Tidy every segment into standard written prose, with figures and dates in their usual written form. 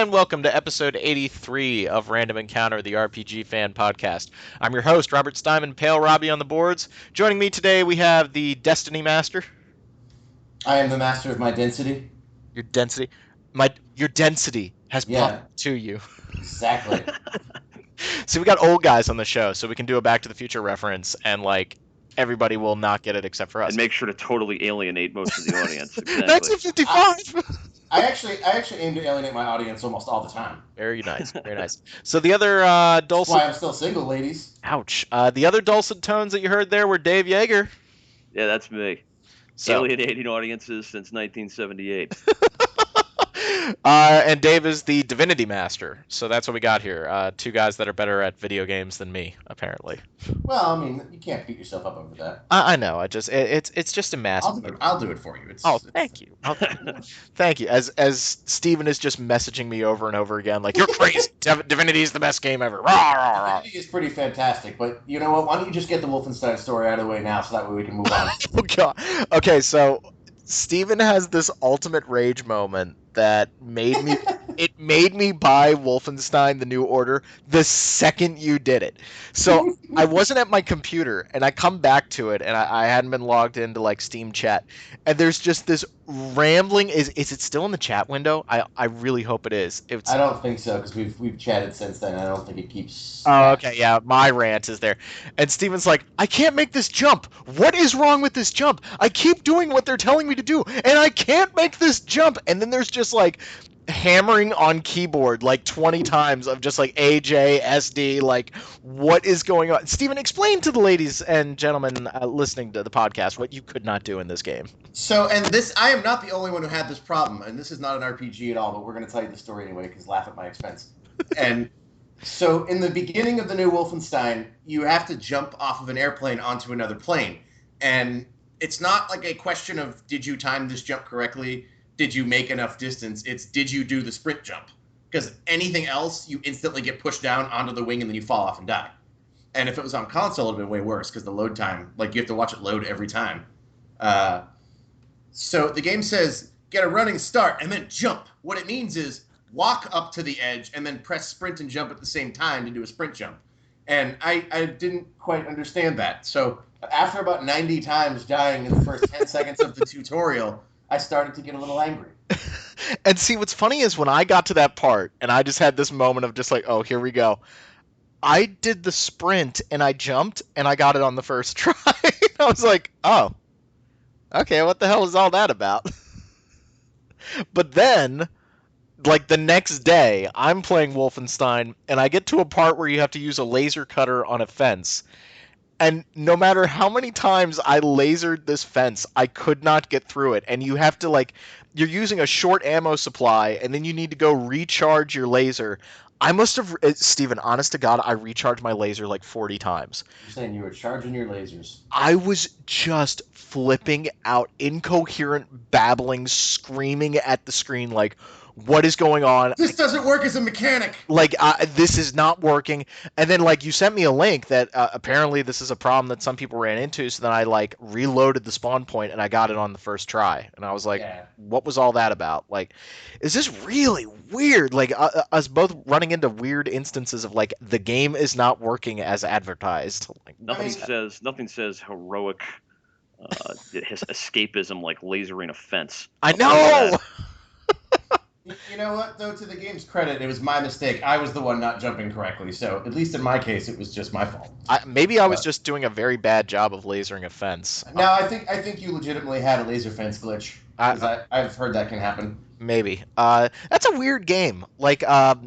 and welcome to episode 83 of Random Encounter, the RPG fan podcast. I'm your host, Robert Steinman, Pale Robbie on the boards. Joining me today, we have the Destiny Master. I am the master of my density. Your density, your density has Yeah, popped to you. exactly. So we got old guys on the show, so we can do a Back to the Future reference, and everybody will not get it except for us. And make sure to totally alienate most of the audience. Exactly. 1955. I actually aim to alienate my audience almost all the time. Very nice, very nice. So the other That's dulcet. why I'm still single, ladies. Ouch. The other dulcet tones that you heard there were Dave Yeager. Yeah, that's me. So, Alienating audiences since 1978. And Dave is the Divinity Master. So that's what we got here. Two guys that are better at video games than me, apparently. Well, I mean, you can't beat yourself up over that. I know. It's just a massive. I'll do it for you. Oh, thank you. Thank you. As Steven is just messaging me over and over again, like, you're crazy. Divinity is the best game ever. Rah, rah, rah. Divinity is pretty fantastic, but you know what? Why don't you just get the Wolfenstein story out of the way now, so that way we can move on. Oh god. Okay, so Steven has this ultimate rage moment that made me buy Wolfenstein The New Order the second you did it. So I wasn't at my computer, and I come back to it, and I hadn't been logged into Steam chat, and there's just this rambling. Is it still in the chat window? I really hope it is. I don't think so, because we've chatted since then. I don't think it keeps. Oh, okay, yeah, my rant is there. And Steven's like, I can't make this jump. What is wrong with this jump? I keep doing what they're telling me to do, and I can't make this jump. And then there's just hammering on keyboard 20 times of just AJ, SD, what is going on? Steven, explain to the ladies and gentlemen listening to the podcast what you could not do in this game. So, and this, I am not the only one who had this problem, and this is not an RPG at all, but we're going to tell you the story anyway, because laugh at my expense. And so, in the beginning of the new Wolfenstein, you have to jump off of an airplane onto another plane. And it's not a question of, did you time this jump correctly? Did you make enough distance? It's, did you do the sprint jump? Because anything else, you instantly get pushed down onto the wing and then you fall off and die. And if it was on console, it would have been way worse, because the load time, you have to watch it load every time. So the game says, get a running start and then jump. What it means is walk up to the edge and then press sprint and jump at the same time to do a sprint jump. And I didn't quite understand that. So after about 90 times dying in the first 10 seconds of the tutorial, I started to get a little angry. And see, what's funny is when I got to that part, and I just had this moment of just oh, here we go. I did the sprint, and I jumped, and I got it on the first try. I was like, oh, okay, what the hell is all that about? But then, the next day, I'm playing Wolfenstein, and I get to a part where you have to use a laser cutter on a fence. And no matter how many times I lasered this fence, I could not get through it. And you have to, you're using a short ammo supply, and then you need to go recharge your laser. I must have, Steven, honest to God, I recharged my laser 40 times. You're saying you were charging your lasers. I was just flipping out, incoherent, babbling, screaming at the screen what is going on? This doesn't work as a mechanic. This is not working. And then, you sent me a link that apparently this is a problem that some people ran into. So then I, reloaded the spawn point and I got it on the first try. And I was like, yeah. What was all that about? Is this really weird? Us both running into weird instances of, the game is not working as advertised. Nothing says heroic escapism like lasering a fence. I know! You know what, though, to the game's credit, it was my mistake. I was the one not jumping correctly, so at least in my case, it was just my fault. Maybe I was just doing a very bad job of lasering a fence. No, I think you legitimately had a laser fence glitch. I've heard that can happen. Maybe. That's a weird game. I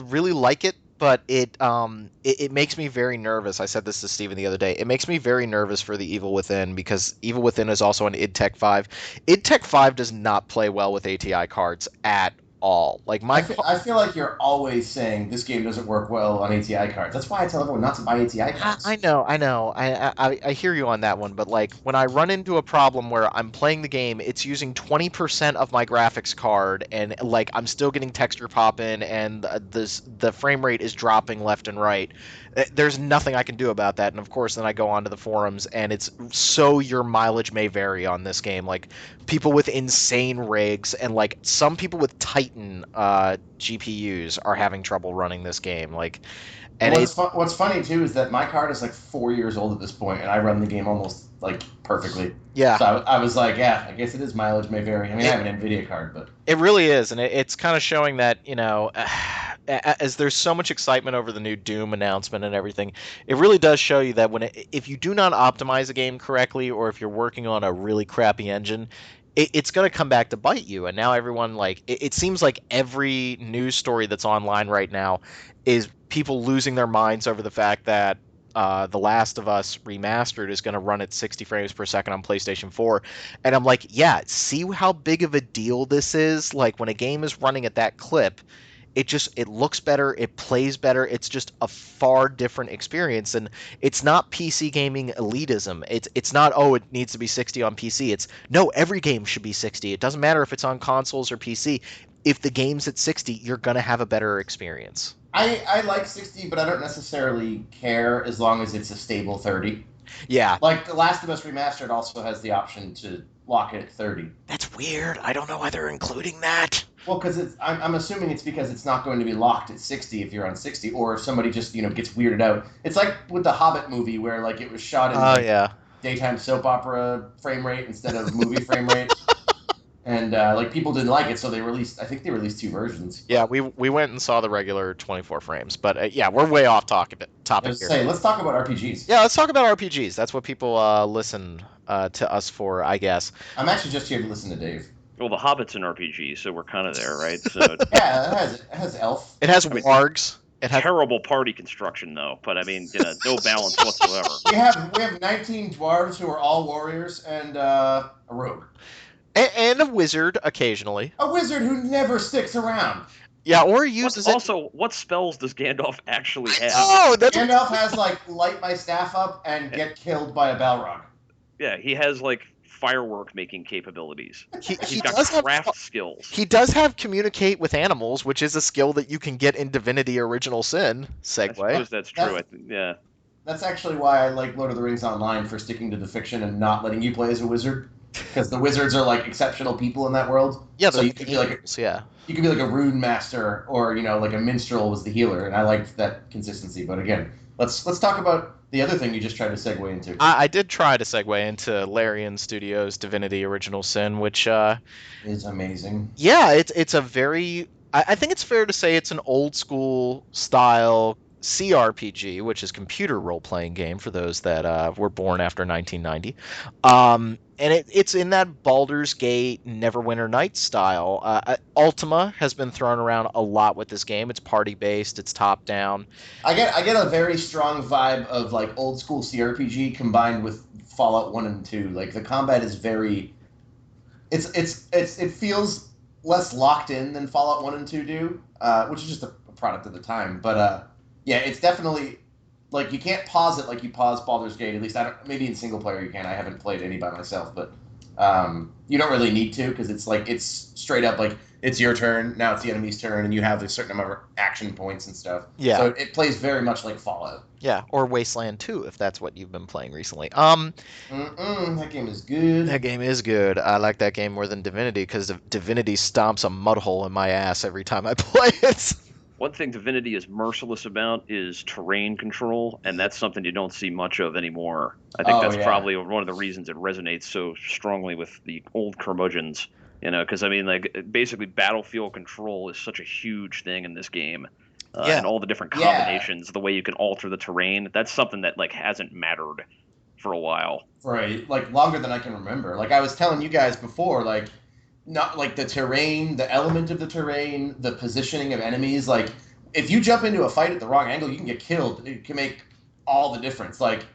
really like it, but it makes me very nervous. I said this to Steven the other day. It makes me very nervous for the Evil Within, because Evil Within is also an id Tech 5. id Tech 5 does not play well with ATI cards at all. I feel like you're always saying this game doesn't work well on ATI cards. That's why I tell everyone not to buy ATI cards. I know. I hear you on that one, but when I run into a problem where I'm playing the game, it's using 20% of my graphics card, and I'm still getting texture pop in, and the frame rate is dropping left and right. There's nothing I can do about that. And of course, then I go onto the forums, and it's so your mileage may vary on this game. People with insane rigs, and some people with tight Titan GPUs are having trouble running this game. Like, and What's funny too is that my card is like 4 years old at this point, and I run the game almost like perfectly. yeah, So I was like, yeah, I guess it is mileage may vary. I mean, I have an Nvidia card, but it really is, and it's kind of showing that, as there's so much excitement over the new Doom announcement and everything, it really does show you that if you do not optimize a game correctly, or if you're working on a really crappy engine, it's going to come back to bite you. And now everyone, like, it seems like every news story that's online right now is people losing their minds over the fact that The Last of Us Remastered is going to run at 60 frames per second on PlayStation 4. And I'm like, yeah, see how big of a deal this is? Like, when a game is running at that clip, it looks better, it plays better, it's just a far different experience. And it's not PC gaming elitism. It's not, oh, it needs to be 60 on PC. It's no, every game should be 60. It doesn't matter if it's on consoles or PC. If the game's at 60, you're going to have a better experience. I like 60, but I don't necessarily care as long as it's a stable 30. Yeah. Like The Last of Us Remastered also has the option to lock it at 30. That's weird. I don't know why they're including that. Well, because I'm assuming it's because it's not going to be locked at 60 if you're on 60, or if somebody just gets weirded out. It's like with the Hobbit movie where like it was shot in daytime soap opera frame rate instead of movie frame rate. And like people didn't like it, so I think they released 2 versions. Yeah, we went and saw the regular 24 frames, but yeah, we're way off topic here. Say, let's talk about RPGs. Yeah, let's talk about RPGs. That's what people listen to us for, I guess. I'm actually just here to listen to Dave. Well, The Hobbit's an RPG, so we're kind of there, right? So yeah, it has elf. It has wargs. It has terrible party construction, though. But I mean, no balance whatsoever. We have 19 dwarves who are all warriors and a rogue. And a wizard occasionally. A wizard who never sticks around. Yeah, or uses it. Also, what spells does Gandalf actually have? Oh, Gandalf has like light my staff up and get killed by a Balrog. Yeah, he has like firework making capabilities. He's got does craft skills. He does have communicate with animals, which is a skill that you can get in Divinity Original Sin. Segue. I suppose that's true. Yeah. That's actually why I like Lord of the Rings Online, for sticking to the fiction and not letting you play as a wizard. Because the wizards are like exceptional people in that world. Yeah, so you could be like you could be like a rune master, or like a minstrel was the healer, and I liked that consistency. But again, let's talk about the other thing you just tried to segue into. I did try to segue into Larian Studios' Divinity Original Sin, which is amazing. Yeah, it's a very. I think it's fair to say it's an old school style CRPG, which is computer role-playing game for those that were born after 1990. And it's in that Baldur's Gate, Neverwinter Nights style. Ultima has been thrown around a lot with this game. It's party-based. It's top-down. I get a very strong vibe of like old school CRPG combined with Fallout 1 and 2. Like the combat is very. It feels less locked in than Fallout 1 and 2 do, which is just a product of the time. But yeah, it's definitely. Like, you can't pause it like you pause Baldur's Gate. At least, maybe in single player you can. I haven't played any by myself, but you don't really need to, because it's straight up like, it's your turn, now it's the enemy's turn, and you have a certain amount of action points and stuff. Yeah. So it plays very much like Fallout. Yeah, or Wasteland 2, if that's what you've been playing recently. That game is good. That game is good. I like that game more than Divinity, because Divinity stomps a mud hole in my ass every time I play it. One thing Divinity is merciless about is terrain control, and that's something you don't see much of anymore. I think that's probably one of the reasons it resonates so strongly with the old curmudgeons, because I mean, like, basically battlefield control is such a huge thing in this game. And all the different combinations, the way you can alter the terrain, that's something that like hasn't mattered for a while. Right, like longer than I can remember. Like I was telling you guys before, like, not like the terrain, the element of the terrain, the positioning of enemies. Like, if you jump into a fight at the wrong angle, you can get killed. It can make all the difference. Like,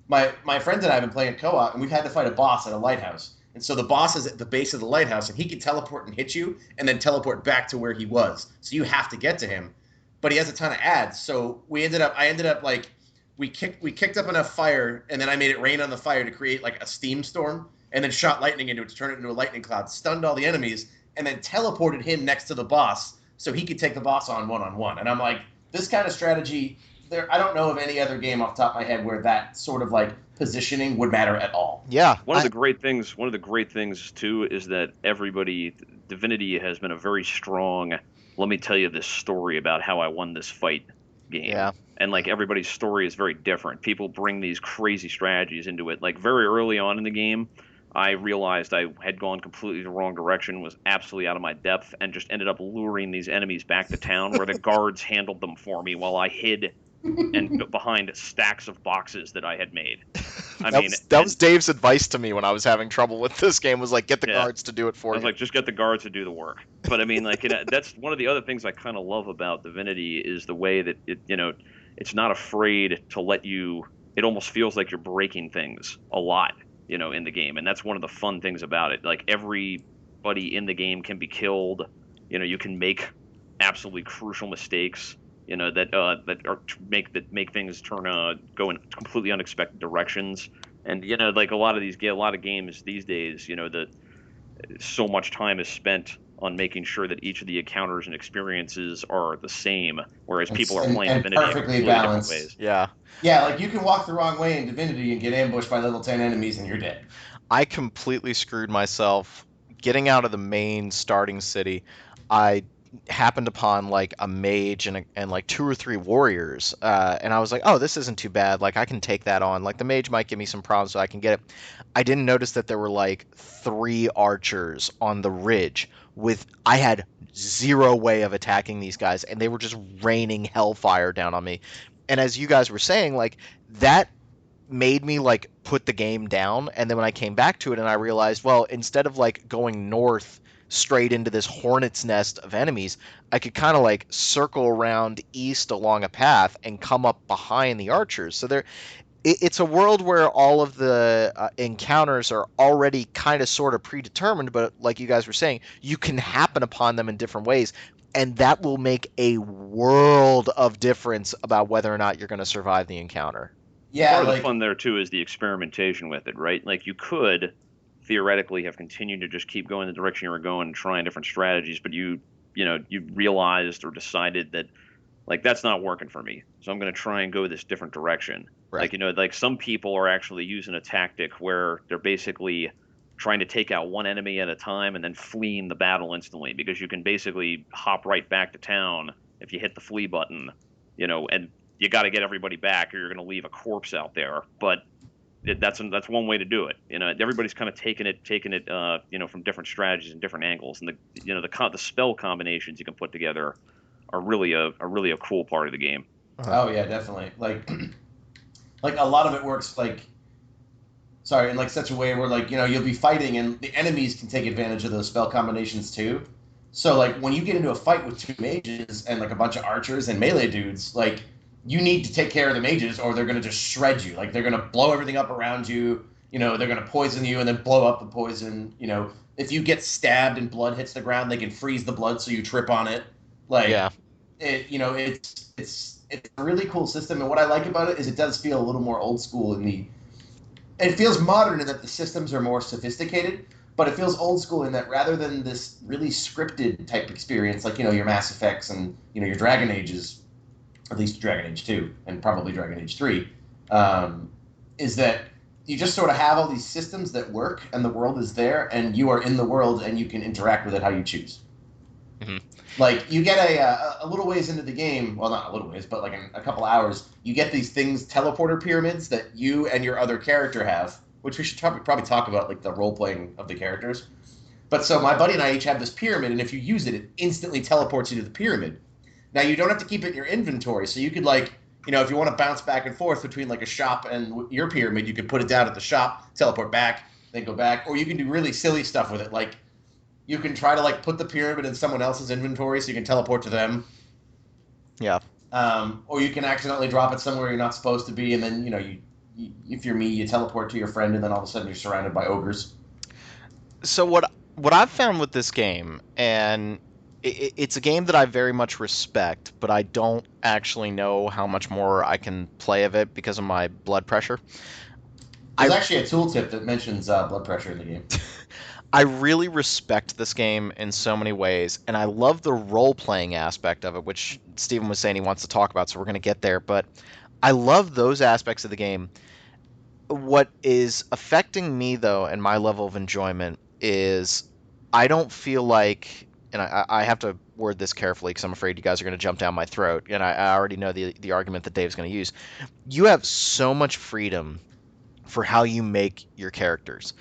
my friend and I have been playing co-op, and we've had to fight a boss at a lighthouse. And so the boss is at the base of the lighthouse, and he can teleport and hit you, and then teleport back to where he was. So you have to get to him. But he has a ton of ads. So I ended up like, we kicked up enough fire, and then I made it rain on the fire to create like a steam storm, and then shot lightning into it to turn it into a lightning cloud, stunned all the enemies, and then teleported him next to the boss so he could take the boss on one-on-one. And I'm like, this kind of strategy, I don't know of any other game off the top of my head where that sort of like positioning would matter at all. Yeah. One of the great things too is that everybody Divinity has been a very strong, let me tell you this story about how I won this fight game. Yeah. And like everybody's story is very different. People bring these crazy strategies into it. Like very early on in the game, I realized I had gone completely the wrong direction, was absolutely out of my depth, and just ended up luring these enemies back to town where the guards handled them for me while I hid and behind stacks of boxes that I had made. That was Dave's advice to me when I was having trouble with this game, was like, get the guards to do it for you. I was like, just get the guards to do the work. But I mean, like, that's one of the other things I kind of love about Divinity is the way that it's not afraid to let you. It almost feels like you're breaking things a lot, in the game, and that's one of the fun things about it. Like everybody in the game can be killed. You can make absolutely crucial mistakes. That make things go in completely unexpected directions. And like a lot of games these days, so much time is spent on making sure that each of the encounters and experiences are the same, whereas people are playing Divinity in completely different ways. Yeah. Yeah, like you can walk the wrong way in Divinity and get ambushed by level 10 enemies and you're dead. I completely screwed myself getting out of the main starting city. I happened upon like a mage and like 2 or 3 warriors, and I was like, oh, this isn't too bad, like I can take that on. Like the mage might give me some problems, so I can get it. I didn't notice that there were like 3 archers on the ridge I had 0 way of attacking these guys, and they were just raining hellfire down on me. And as you guys were saying, like that made me like put the game down. And then when I came back to it and I realized, well, instead of like going north straight into this hornet's nest of enemies, I could kind of like circle around east along a path and come up behind the archers. So it's a world where all of the encounters are already kind of sort of predetermined, but like you guys were saying, you can happen upon them in different ways, and that will make a world of difference about whether or not you're going to survive the encounter. Yeah, part of the fun there too is the experimentation with it, right? Like you could theoretically have continued to just keep going the direction you were going and trying different strategies, but you realized or decided that like that's not working for me, so I'm going to try and go this different direction. Right. Like like some people are actually using a tactic where they're basically trying to take out one enemy at a time and then fleeing the battle instantly, because you can basically hop right back to town if you hit the flee button, and you got to get everybody back or you're going to leave a corpse out there. But that's one way to do it. Everybody's kind of taking it from different strategies and different angles, and the spell combinations you can put together are really a cool part of the game. Oh yeah, definitely. Like a lot of it works in like such a way where like you'll be fighting and the enemies can take advantage of those spell combinations too. So like when you get into a fight with 2 mages and like a bunch of archers and melee dudes, like you need to take care of the mages or they're going to just shred you. Like they're going to blow everything up around you. They're going to poison you and then blow up the poison. If you get stabbed and blood hits the ground, they can freeze the blood so you trip on it. Like, yeah. It's a really cool system. And what I like about it is it does feel a little more old school it feels modern in that the systems are more sophisticated, but it feels old school in that rather than this really scripted type experience, like, your Mass Effects and, your Dragon Ages, at least Dragon Age 2 and probably Dragon Age 3, is that you just sort of have all these systems that work and the world is there and you are in the world and you can interact with it how you choose. Mm-hmm. Like you get a little ways into the game, well, not a little ways, but like in a couple hours, you get these things, teleporter pyramids that you and your other character have, which we should probably talk about, like the role playing of the characters. But so my buddy and I each have this pyramid, and if you use it, it instantly teleports you to the pyramid. Now you don't have to keep it in your inventory, so you could like, if you want to bounce back and forth between like a shop and your pyramid, you could put it down at the shop, teleport back, then go back, or you can do really silly stuff with it, like you can try to like put the pyramid in someone else's inventory so you can teleport to them. Yeah. Or you can accidentally drop it somewhere you're not supposed to be, and then you if you're me, you teleport to your friend, and then all of a sudden you're surrounded by ogres. So what I've found with this game, and it's a game that I very much respect, but I don't actually know how much more I can play of it because of my blood pressure. There's actually a tooltip that mentions blood pressure in the game. I really respect this game in so many ways, and I love the role-playing aspect of it, which Steven was saying he wants to talk about, so we're going to get there. But I love those aspects of the game. What is affecting me, though, and my level of enjoyment is I don't feel like, and I have to word this carefully because I'm afraid you guys are going to jump down my throat, and I already know the argument that Dave's going to use. You have so much freedom for how you make your characters.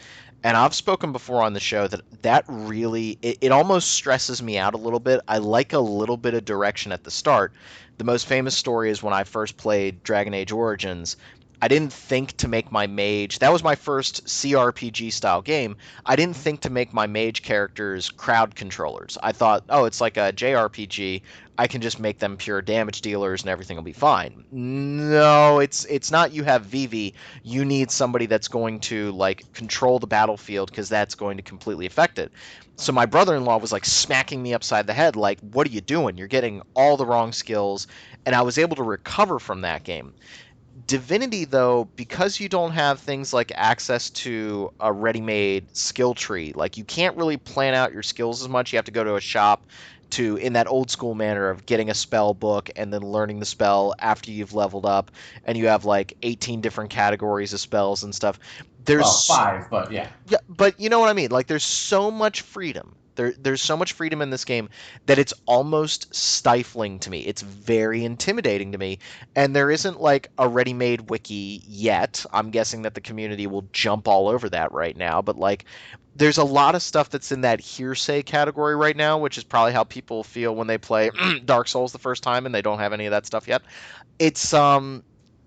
And I've spoken before on the show that really it almost stresses me out a little bit. I like a little bit of direction at the start. The most famous story is when I first played Dragon Age Origins. I didn't think to make my mage. That was my first CRPG style game. I didn't think to make my mage characters crowd controllers. I thought, oh, it's like a JRPG. I can just make them pure damage dealers and everything will be fine. No, it's not. You have Vivi. You need somebody that's going to like control the battlefield because that's going to completely affect it. So my brother-in-law was like smacking me upside the head like, what are you doing? You're getting all the wrong skills. And I was able to recover from that game. Divinity, though, because you don't have things like access to a ready-made skill tree, like you can't really plan out your skills as much. You have to go to a shop to, in that old school manner of getting a spell book and then learning the spell after you've leveled up, and you have like 18 different categories of spells and stuff. Well, 5, but yeah. Yeah, but you know what I mean? Like there's so much freedom. There's so much freedom in this game that it's almost stifling to me. It's very intimidating to me. And there isn't like a ready-made wiki yet. I'm guessing that the community will jump all over that right now, but like there's a lot of stuff that's in that hearsay category right now, which is probably how people feel when they play Dark Souls the first time and they don't have any of that stuff yet. It's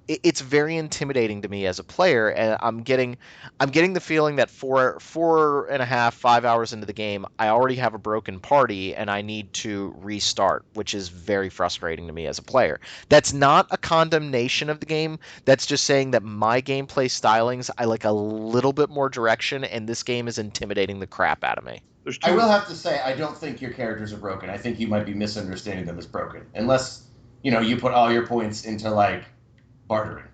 it's very intimidating to me as a player, and I'm getting the feeling that 4.5, 5 hours into the game, I already have a broken party and I need to restart, which is very frustrating to me as a player. That's not a condemnation of the game. That's just saying that my gameplay stylings, I like a little bit more direction, and this game is intimidating the crap out of me. I will have to say, I don't think your characters are broken. I think you might be misunderstanding them as broken, unless you put all your points into like bartering.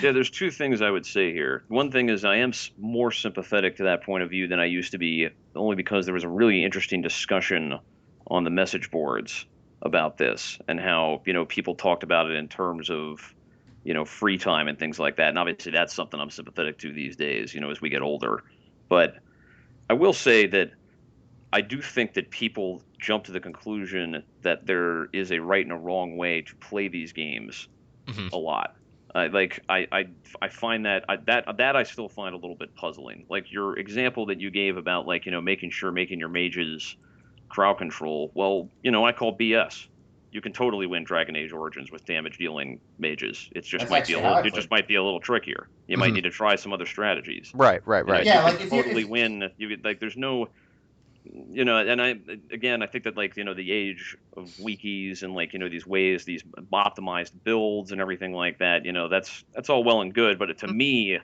Yeah, there's two things I would say here. One thing is I am more sympathetic to that point of view than I used to be, only because there was a really interesting discussion on the message boards about this and how, people talked about it in terms of, free time and things like that. And obviously that's something I'm sympathetic to these days, as we get older. But I will say that I do think that people jump to the conclusion that there is a right and a wrong way to play these games a lot. I find that I still find a little bit puzzling. Like your example that you gave about making your mages crowd control. Well, I call BS. You can totally win Dragon Age Origins with damage dealing mages. It just might be a little trickier. You might need to try some other strategies. Right. Yeah, you can totally win. There's no. And I think that the age of wikis and these ways, these optimized builds and everything like that, that's all well and good. But to me,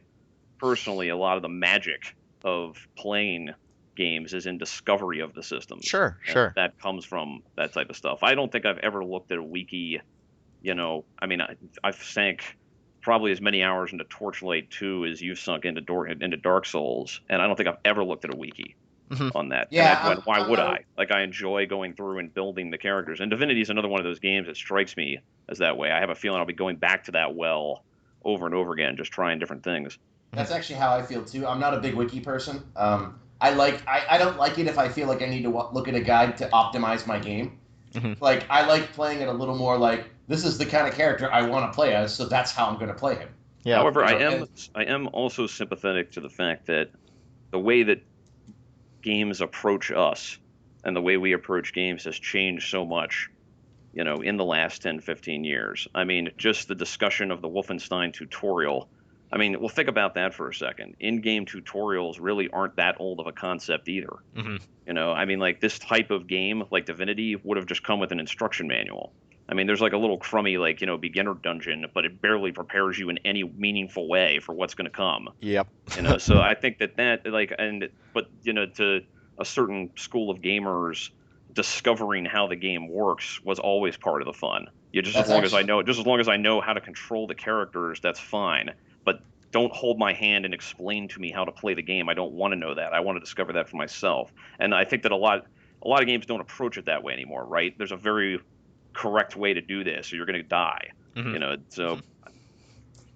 personally, a lot of the magic of playing games is in discovery of the system. Sure. That comes from that type of stuff. I don't think I've ever looked at a wiki. I've sank probably as many hours into Torchlight 2 as you've sunk into Dark Souls, and I don't think I've ever looked at a wiki on that. Yeah. Why would I? Like, I enjoy going through and building the characters. And Divinity is another one of those games that strikes me as that way. I have a feeling I'll be going back to that well over and over again, just trying different things. That's actually how I feel too. I'm not a big wiki person. I don't like it if I feel like I need to look at a guide to optimize my game. Like, I like playing it a little more like, this is the kind of character I want to play as, so that's how I'm going to play him. Yeah. However, I am also sympathetic to the fact that the way that games approach us and the way we approach games has changed so much, in the last 10, 15 years. I mean, just the discussion of the Wolfenstein tutorial. I mean, well, think about that for a second. In-game tutorials really aren't that old of a concept either. Like this type of game, like Divinity, would have just come with an instruction manual. I mean, there's like a little crummy, beginner dungeon, but it barely prepares you in any meaningful way for what's going to come. Yep. So I think that to a certain school of gamers, discovering how the game works was always part of the fun. As long as I know how to control the characters, that's fine. But don't hold my hand and explain to me how to play the game. I don't want to know that. I want to discover that for myself. And I think that a lot of games don't approach it that way anymore, right? There's a very correct way to do this, or you're going to die. So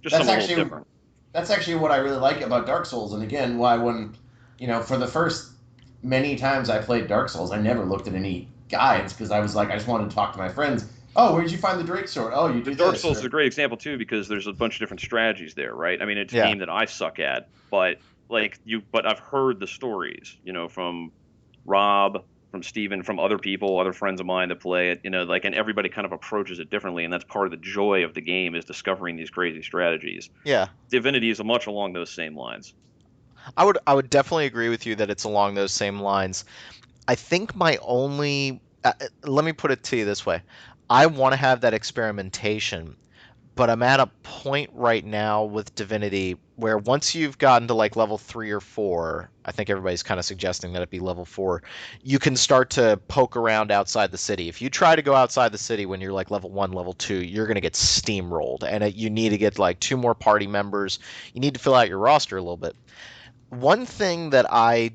just something a little different. That's actually what I really like about Dark Souls, and again, why when for the first many times I played Dark Souls, I never looked at any guides because I was like, I just wanted to talk to my friends. Oh, where did you find the Drake sword? Oh, you do Dark this. Souls is a great example too because there's a bunch of different strategies there, right? I mean, it's a Yeah. game that I suck at, but but I've heard the stories, from Rob, from Steven, from other people, other friends of mine that play it, and everybody kind of approaches it differently, and that's part of the joy of the game is discovering these crazy strategies. Yeah. Divinity is much along those same lines. I would definitely agree with you that it's along those same lines. I think my only let me put it to you this way. I want to have that experimentation, but I'm at a point right now with Divinity where once you've gotten to like level 3 or 4, I think everybody's kind of suggesting that it be level 4, you can start to poke around outside the city. If you try to go outside the city when you're like level 1, level 2, you're going to get steamrolled, and you need to get like 2 more party members. You need to fill out your roster a little bit. One thing that I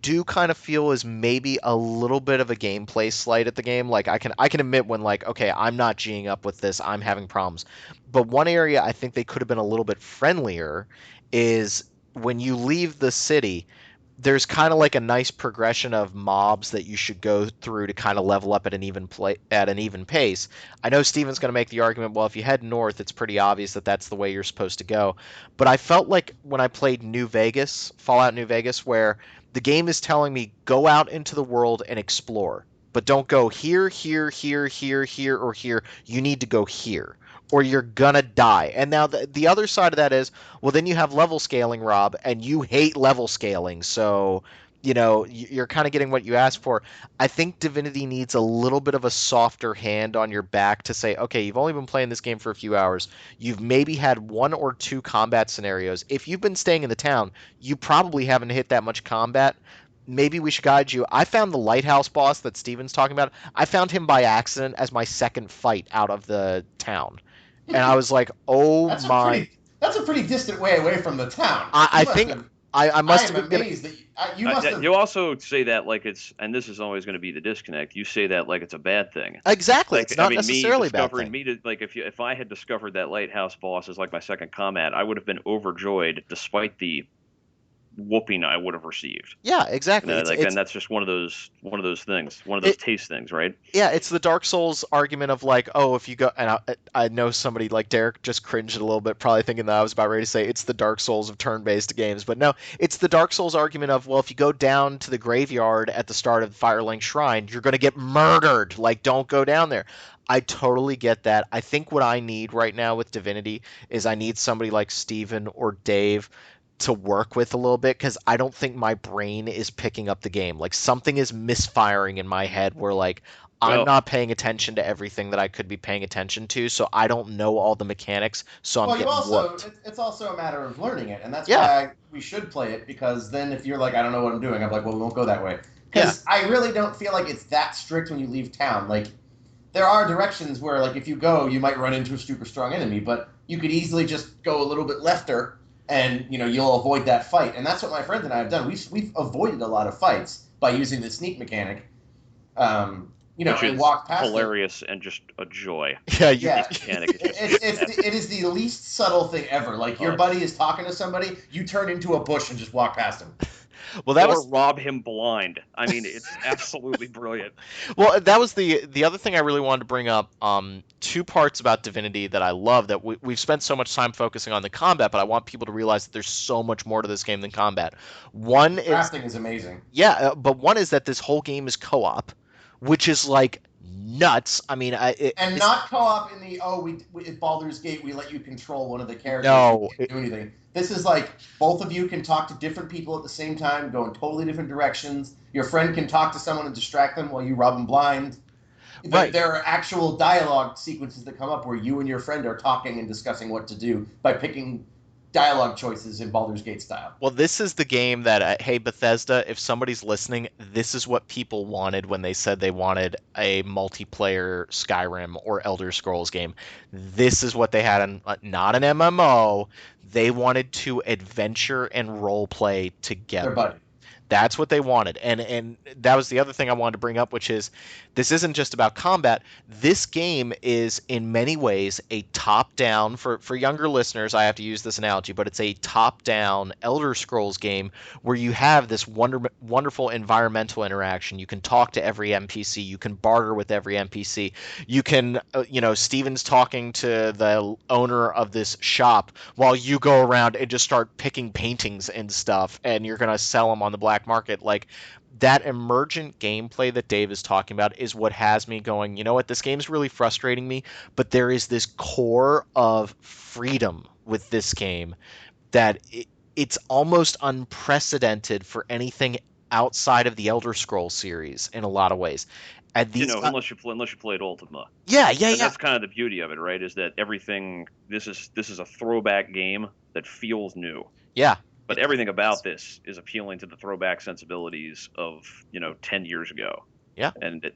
do kind of feel is maybe a little bit of a gameplay slight at the game. Like I can admit when like, okay, I'm not G'ing up with this, I'm having problems. But one area I think they could have been a little bit friendlier is when you leave the city, there's kind of like a nice progression of mobs that you should go through to kind of level up at an even pace. I know Steven's going to make the argument, well, if you head north, it's pretty obvious that that's the way you're supposed to go. But I felt like when I played Fallout New Vegas, where the game is telling me go out into the world and explore, but don't go here, here, here, here, here, or here. You need to go here, or you're gonna die. And now the other side of that is, well, then you have level scaling, Rob, and you hate level scaling, so you're kind of getting what you asked for. I think Divinity needs a little bit of a softer hand on your back to say, okay, you've only been playing this game for a few hours. You've maybe had 1 or 2 combat scenarios. If you've been staying in the town, you probably haven't hit that much combat. Maybe we should guide you. I found the lighthouse boss that Steven's talking about. I found him by accident as my second fight out of the town. And I was like, oh my. That's a pretty distant way away from the town. I think I must have been amazed that you must have. You also say that like it's, and this is always going to be the disconnect. You say that like it's a bad thing. Exactly, like, it's not necessarily a bad thing. If I had discovered that lighthouse boss as like my second combat, I would have been overjoyed despite the whooping I would have received. Yeah, exactly. And that's just one of those things, one of those taste things, right? Yeah, it's the Dark Souls argument of like, oh, if you go, and I know somebody like Derek just cringed a little bit, probably thinking that I was about ready to say it's the Dark Souls of turn-based games, but no, it's the Dark Souls argument of, well, if you go down to the graveyard at the start of the Firelink Shrine, you're going to get murdered. Like, don't go down there. I totally get that. I think what I need right now with Divinity is I need somebody like Steven or Dave to work with a little bit, because I don't think my brain is picking up the game. Like, something is misfiring in my head where like I'm not paying attention to everything that I could be paying attention to, so I don't know all the mechanics, so I'm getting whooped. It's also a matter of learning it, and that's why we should play it, because then if you're like, I don't know what I'm doing, I'm like, well, we won't go that way. Because I really don't feel like it's that strict when you leave town. Like, there are directions where, like, if you go, you might run into a super strong enemy, but you could easily just go a little bit lefter, and you'll avoid that fight. And that's what my friends and I have done. We've avoided a lot of fights by using the sneak mechanic. Which and is walk past hilarious and just a joy. Mechanic it is the least subtle thing ever. Like, your buddy is talking to somebody, you turn into a bush and just walk past him. Well, or rob him blind. I mean, it's absolutely brilliant. Well, that was the other thing I really wanted to bring up. 2 parts about Divinity that I love, that we've spent so much time focusing on the combat, but I want people to realize that there's so much more to this game than combat. One is crafting is amazing. Yeah, but one is that this whole game is co-op, which is like nuts. I mean, it's not co-op in the at Baldur's Gate we let you control one of the characters. No, do anything. This is like both of you can talk to different people at the same time, go in totally different directions. Your friend can talk to someone and distract them while you rob them blind. Right. There are actual dialogue sequences that come up where you and your friend are talking and discussing what to do by picking dialogue choices in Baldur's Gate style. Well, this is the game that, hey, Bethesda, if somebody's listening, this is what people wanted when they said they wanted a multiplayer Skyrim or Elder Scrolls game. This is what they had, not an MMO. They wanted to adventure and role play together. That's what they wanted. And that was the other thing I wanted to bring up, which is this isn't just about combat. This game is in many ways a top-down, for younger listeners, I have to use this analogy, but it's a top-down Elder Scrolls game where you have this wonderful environmental interaction. You can talk to every NPC, you can barter with every NPC. You can Steven's talking to the owner of this shop while you go around and just start picking paintings and stuff, and you're going to sell them on the black market. Like, that emergent gameplay that Dave is talking about is what has me going, you know what, this game's really frustrating me, but there is this core of freedom with this game that it's almost unprecedented for anything outside of the Elder Scrolls series in a lot of ways. And these, unless you played Ultima. Yeah. That's kind of the beauty of it, right? Is that everything, this is a throwback game that feels new. Yeah. But everything about this is appealing to the throwback sensibilities of 10 years ago. Yeah. And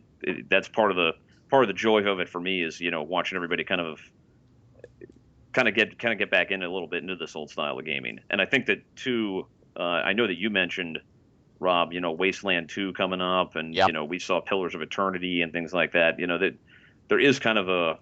that's part of the joy of it for me is watching everybody kind of get back in a little bit into this old style of gaming. And I think that too. I know that you mentioned, Rob, Wasteland 2 coming up, and yep. We saw Pillars of Eternity and things like that. That there is kind of a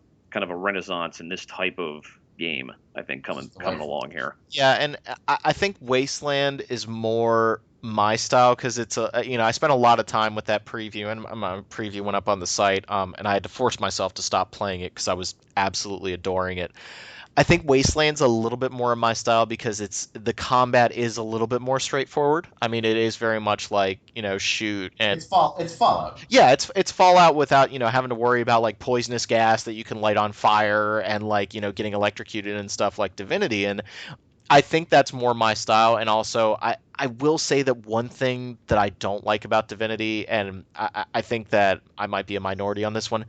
renaissance in this type of game, I think, coming along here. Yeah, and I think Wasteland is more my style because it's I spent a lot of time with that preview, and my preview went up on the site, and I had to force myself to stop playing it because I was absolutely adoring it. I think Wasteland's a little bit more of my style because the combat is a little bit more straightforward. I mean, it is very much like, shoot and it's Fallout. Yeah, it's Fallout without, having to worry about like poisonous gas that you can light on fire and like, getting electrocuted and stuff like Divinity. And I think that's more my style. And also I will say that one thing that I don't like about Divinity, and I think that I might be a minority on this one,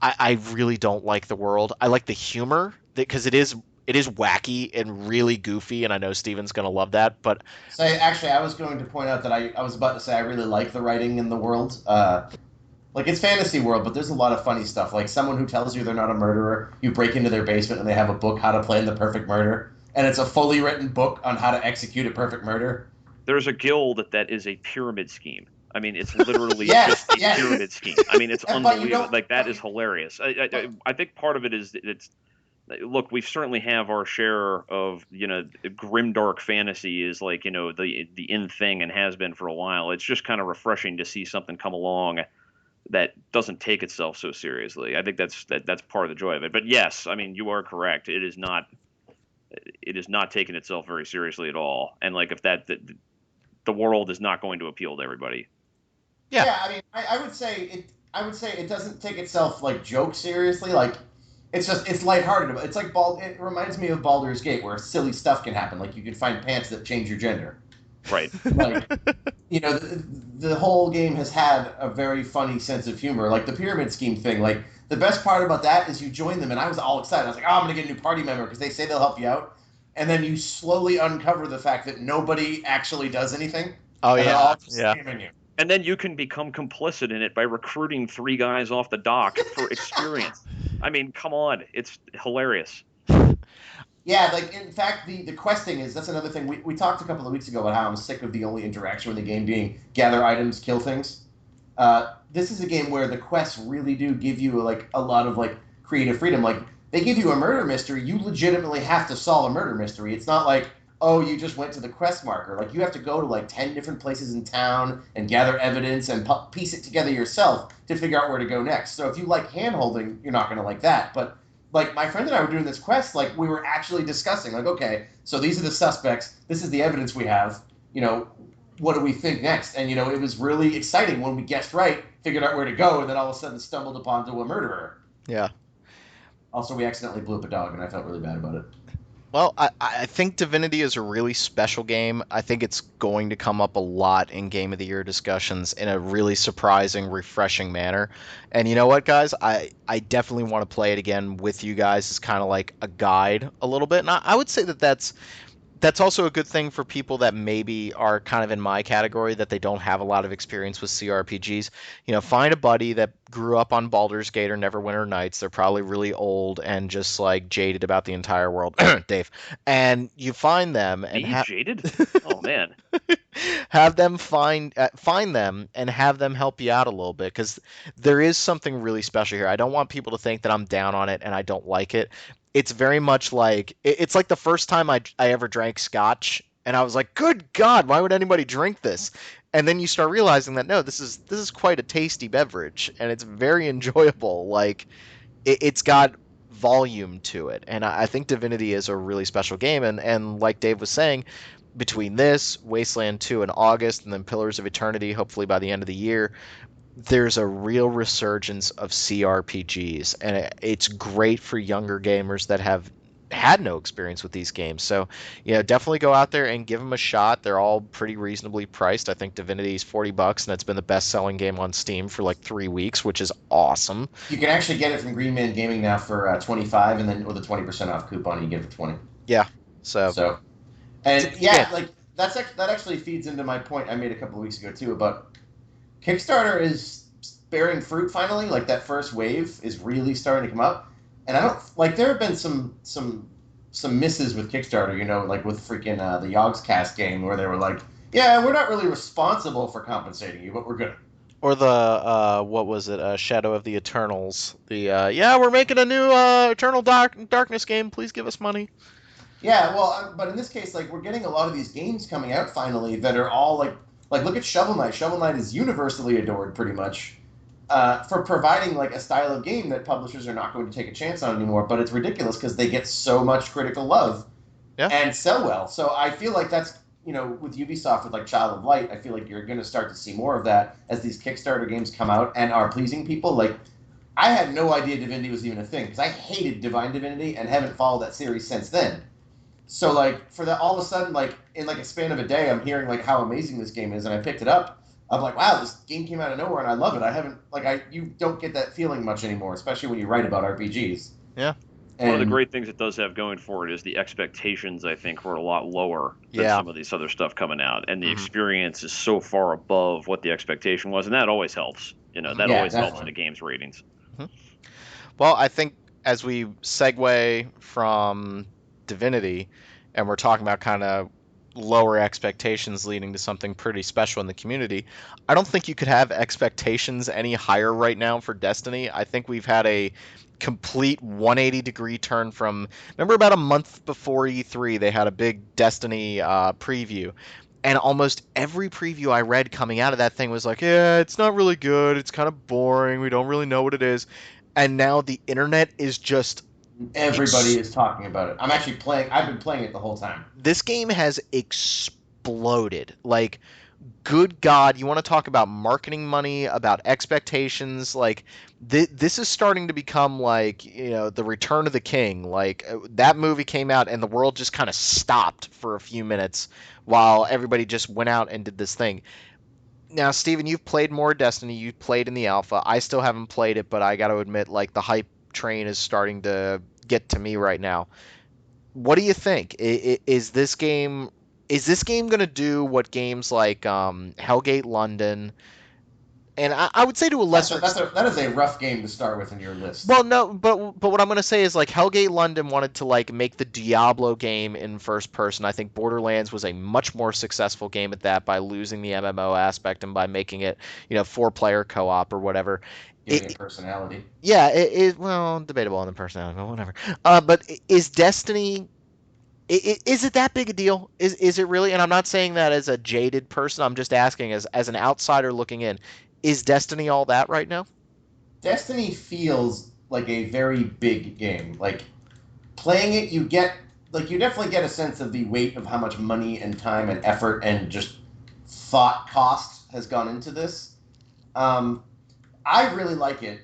I really don't like the world. I like the humor because it is wacky and really goofy, and I know Steven's going to love that. But actually, I was going to point out that I was about to say I really like the writing in the world. Like, it's fantasy world, but there's a lot of funny stuff. Like, someone who tells you they're not a murderer, you break into their basement and they have a book, How to Plan the Perfect Murder, and it's a fully written book on how to execute a perfect murder. There's a guild that is a pyramid scheme. I mean, it's literally just a pyramid scheme. I mean, it's unbelievable. Like, that is hilarious. I think part of it is look, we certainly have our share of, grimdark fantasy is like, the in thing and has been for a while. It's just kind of refreshing to see something come along that doesn't take itself so seriously. I think that's part of the joy of it. But yes, I mean, you are correct. It is not taking itself very seriously at all. And like, if the world is not going to appeal to everybody. Yeah, I mean, I would say it doesn't take itself like joke seriously. Like, it's lighthearted. It's like it reminds me of Baldur's Gate, where silly stuff can happen. Like, you can find pants that change your gender. Right. Like, the whole game has had a very funny sense of humor. Like the pyramid scheme thing. Like, the best part about that is you join them, and I was all excited. I was like, oh, I'm going to get a new party member because they say they'll help you out. And then you slowly uncover the fact that nobody actually does anything. Oh, yeah. They're all just scamming you. And then you can become complicit in it by recruiting 3 guys off the dock for experience. I mean, come on. It's hilarious. Yeah, like, in fact, the questing that's another thing. We talked a couple of weeks ago about how I'm sick of the only interaction with the game being gather items, kill things. This is a game where the quests really do give you, like, a lot of, like, creative freedom. Like, they give you a murder mystery. You legitimately have to solve a murder mystery. It's not like, oh, you just went to the quest marker. Like, you have to go to, like, 10 different places in town and gather evidence and piece it together yourself to figure out where to go next. So if you like hand-holding, you're not going to like that. But, like, my friend and I were doing this quest, like, we were actually discussing, like, okay, so these are the suspects. This is the evidence we have. What do we think next? And, it was really exciting when we guessed right, figured out where to go, and then all of a sudden stumbled upon a murderer. Yeah. Also, we accidentally blew up a dog, and I felt really bad about it. Well, I think Divinity is a really special game. I think it's going to come up a lot in Game of the Year discussions in a really surprising, refreshing manner. And you know what, guys? I definitely want to play it again with you guys as kind of like a guide a little bit. And I would say that's also a good thing for people that maybe are kind of in my category, that they don't have a lot of experience with CRPGs. Find a buddy that grew up on Baldur's Gate or Neverwinter Nights. They're probably really old and just like jaded about the entire world. Dave. And you find them and jaded? Oh man. have them find them and have them help you out a little bit, because there is something really special here. I don't want people to think that I'm down on it and I don't like it. It's very much like it's like the first time I ever drank scotch, and I was like, good God, why would anybody drink this? And then you start realizing that no, this is quite a tasty beverage, and it's very enjoyable. Like it's got volume to it, and I think Divinity is a really special game. And like Dave was saying, between this, Wasteland 2 in August, and then Pillars of Eternity, hopefully by the end of the year, there's a real resurgence of CRPGs, and it's great for younger gamers that have had no experience with these games. So, definitely go out there and give them a shot. They're all pretty reasonably priced. I think Divinity is $40, and it's been the best-selling game on Steam for like 3 weeks, which is awesome. You can actually get it from Green Man Gaming now for 25, and then with a 20% off coupon, you get it for 20. Yeah. And yeah, like that actually feeds into my point I made a couple of weeks ago too about Kickstarter is bearing fruit finally. Like that first wave is really starting to come up, and I don't like there have been some misses with Kickstarter. Like with freaking the Yogscast game where they were like, yeah, we're not really responsible for compensating you, but we're good. Or the what was it? Shadow of the Eternals. We're making a new Eternal Darkness game. Please give us money. Yeah, well, but in this case, like we're getting a lot of these games coming out finally that are all like look at Shovel Knight. Shovel Knight is universally adored pretty much for providing like a style of game that publishers are not going to take a chance on anymore. But it's ridiculous because they get so much critical love and sell well. So I feel like that's with Ubisoft with like Child of Light, I feel like you're going to start to see more of that as these Kickstarter games come out and are pleasing people. Like I had no idea Divinity was even a thing because I hated Divine Divinity and haven't followed that series since then. So like for that, all of a sudden, like in like a span of a day, I'm hearing like how amazing this game is, and I picked it up. I'm like, wow, this game came out of nowhere, and I love it. I haven't you don't get that feeling much anymore, especially when you write about RPGs. Yeah. One of the great things it does have going for it is the expectations, I think, were a lot lower than some of these other stuff coming out, and the experience is so far above what the expectation was, and that always helps. That always helps in the game's ratings. Mm-hmm. Well, I think as we segue from Divinity, and we're talking about kind of lower expectations leading to something pretty special in the community, I don't think you could have expectations any higher right now for Destiny. I think we've had a complete 180-degree turn from, remember about a month before E3, they had a big Destiny preview. And almost every preview I read coming out of that thing was like, yeah, it's not really good. It's kind of boring. We don't really know what it is. And now the internet is just... Everybody is talking about it. I've been playing it the whole time. This game has exploded. Like, good God, you want to talk about marketing money, about expectations, like, this is starting to become like, the Return of the King. Like, that movie came out and the world just kind of stopped for a few minutes while everybody just went out and did this thing. Now, Steven, you've played more Destiny. You've played in the alpha. I still haven't played it, but I got to admit, like, the hype train is starting to get to me right now. What do you think? Is this game going to do what games like Hellgate London, and I would say to a lesser extent, that is a rough game to start with in your list. Well, no, but what I'm going to say is like Hellgate London wanted to like make the Diablo game in first person. I think Borderlands was a much more successful game at that by losing the MMO aspect and by making it 4-player co-op or whatever. Giving it personality. Yeah, well, debatable on the personality, but whatever. But is Destiny... Is it that big a deal? Is it really? And I'm not saying that as a jaded person. I'm just asking as an outsider looking in. Is Destiny all that right now? Destiny feels like a very big game. Like playing it, you definitely get a sense of the weight of how much money and time and effort and just thought cost has gone into this. I really like it,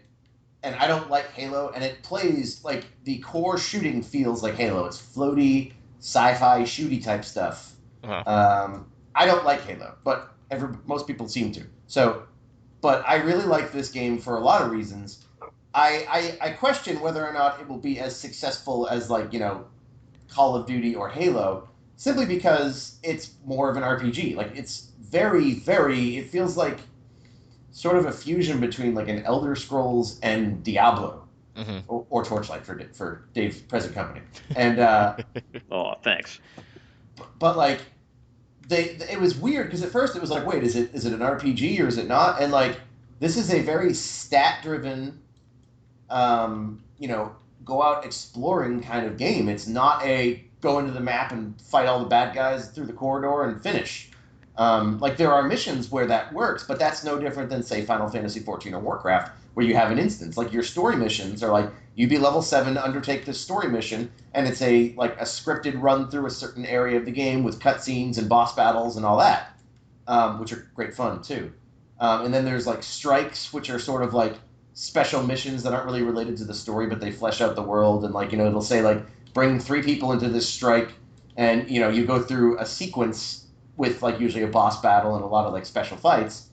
and I don't like Halo, and it plays like the core shooting feels like Halo. It's floaty, sci-fi, shooty type stuff. Uh-huh. I don't like Halo, but most people seem to. So, but I really like this game for a lot of reasons. I question whether or not it will be as successful as Call of Duty or Halo, simply because it's more of an RPG. Like it's very, very. It feels like sort of a fusion between like an Elder Scrolls and Diablo, mm-hmm. or Torchlight for Dave's present company. And oh, thanks. But like it was weird because at first it was like, wait, is it an RPG or is it not? And like this is a very stat driven, you know, go out exploring kind of game. It's not a go into the map and fight all the bad guys through the corridor and finish. Like there are missions where that works, but that's no different than say Final Fantasy 14 or Warcraft, where you have an instance. Like your story missions are like you be level 7 to undertake this story mission, and it's a scripted run through a certain area of the game with cutscenes and boss battles and all that, which are great fun too. And then there's like strikes, which are sort of like special missions that aren't really related to the story, but they flesh out the world. And like it'll say like bring 3 people into this strike, and you go through a sequence with like usually a boss battle and a lot of like special fights.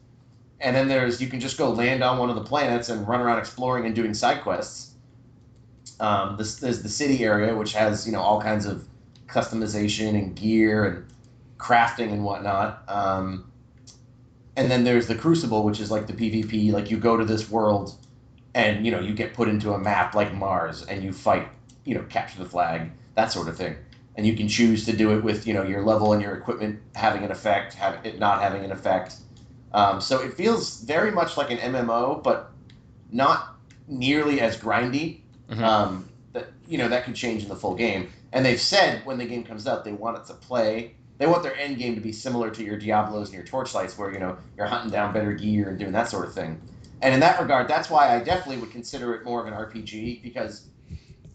And then you can just go land on one of the planets and run around exploring and doing side quests. There's the city area, which has all kinds of customization and gear and crafting and whatnot. And then there's the Crucible, which is like the PvP. Like you go to this world, and you get put into a map like Mars, and you fight, capture the flag, that sort of thing. And you can choose to do it with your level and your equipment having an effect, it not having an effect. So it feels very much like an MMO, but not nearly as grindy. Mhm. That could change in the full game. And they've said when the game comes out, they want it to play. They want their end game to be similar to your Diablos and your Torchlights, where you're hunting down better gear and doing that sort of thing. And in that regard, that's why I definitely would consider it more of an RPG, because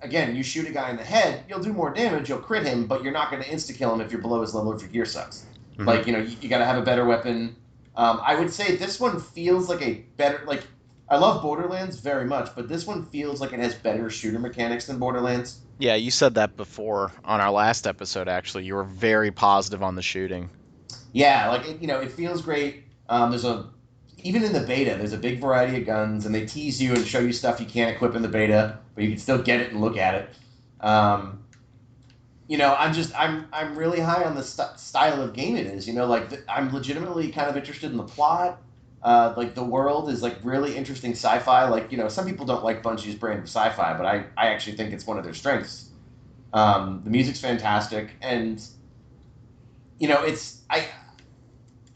again, you shoot a guy in the head, you'll do more damage, you'll crit him, but you're not going to insta-kill him if you're below his level or if your gear sucks. Mhm. Like, you got to have a better weapon. I would say this one feels like a better, like, I love Borderlands very much, but this one feels like it has better shooter mechanics than Borderlands. Yeah, you said that before on our last episode, actually. You were very positive on the shooting. Yeah, like, it feels great. Even in the beta, there's a big variety of guns, and they tease you and show you stuff you can't equip in the beta, but you can still get it and look at it. I'm really high on the style of game it is. I'm legitimately kind of interested in the plot. Like the world is like really interesting sci-fi. Like some people don't like Bungie's brand of sci-fi, but I actually think it's one of their strengths. The music's fantastic, and it's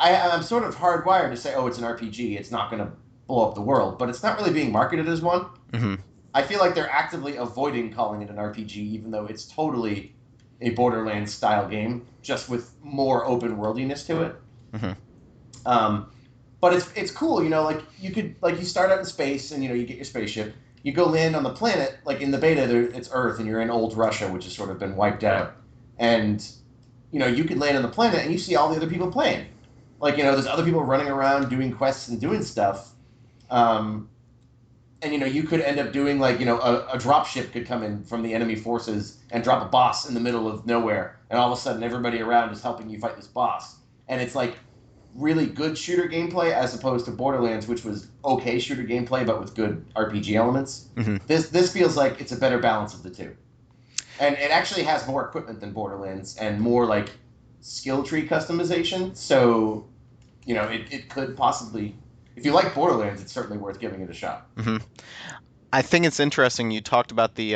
I'm sort of hardwired to say, oh, it's an RPG. It's not going to blow up the world, but it's not really being marketed as one. Mm-hmm. I feel like they're actively avoiding calling it an RPG, even though it's totally a Borderlands style game, just with more open worldiness to it. Mm-hmm. But it's cool, like you start out in space and you get your spaceship, you go land on the planet. Like in the beta, it's Earth, and you're in old Russia, which has sort of been wiped out, and you can land on the planet and you see all the other people playing. Like there's other people running around doing quests and doing stuff. And you could end up doing like a drop ship could come in from the enemy forces and drop a boss in the middle of nowhere, and all of a sudden everybody around is helping you fight this boss. And it's like really good shooter gameplay as opposed to Borderlands, which was okay shooter gameplay but with good RPG elements. Mm-hmm. This feels like it's a better balance of the two, and it actually has more equipment than Borderlands and more like skill tree customization. So it could possibly, if you like Borderlands, it's certainly worth giving it a shot. Mm-hmm. I think it's interesting you talked about the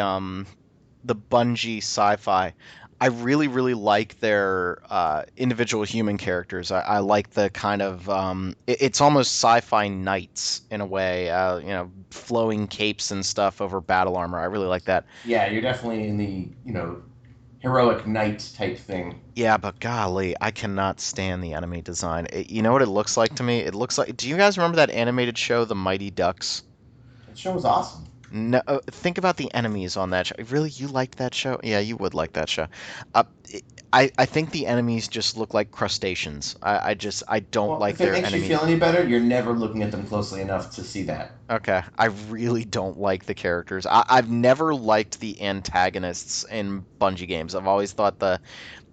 Bungie sci-fi. I really, really like their individual human characters. I like the kind of it's almost sci-fi knights in a way. Flowing capes and stuff over battle armor. I really like that. Yeah, you're definitely in the heroic knight type thing. Yeah, but golly, I cannot stand the enemy design. You know what it looks like to me? It looks like. Do you guys remember that animated show, The Mighty Ducks? That show was awesome. No, think about the enemies on that show. Really, you liked that show? Yeah, you would like that show. Uh, I think the enemies just look like crustaceans. I don't Well, like if it their makes you enemy. feel any better, you're never looking at them closely enough to see that. Okay, I really don't like the characters. I've never liked the antagonists in Bungie games. I've always thought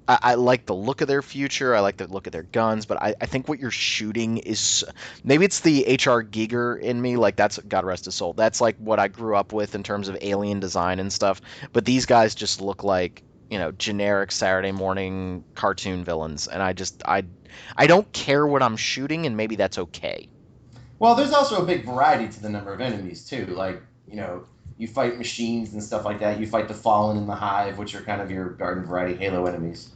I like the look of their future. I like the look of their guns, but I think what you're shooting is maybe it's the H.R. Giger in me. Like that's God rest his soul. That's like what I grew up with in terms of alien design and stuff. But these guys just look like generic Saturday morning cartoon villains, and I don't care what I'm shooting, and maybe that's okay. Well, there's also a big variety to the number of enemies too. Like you fight machines and stuff like that. You fight the Fallen and the Hive, which are kind of your garden variety Halo enemies.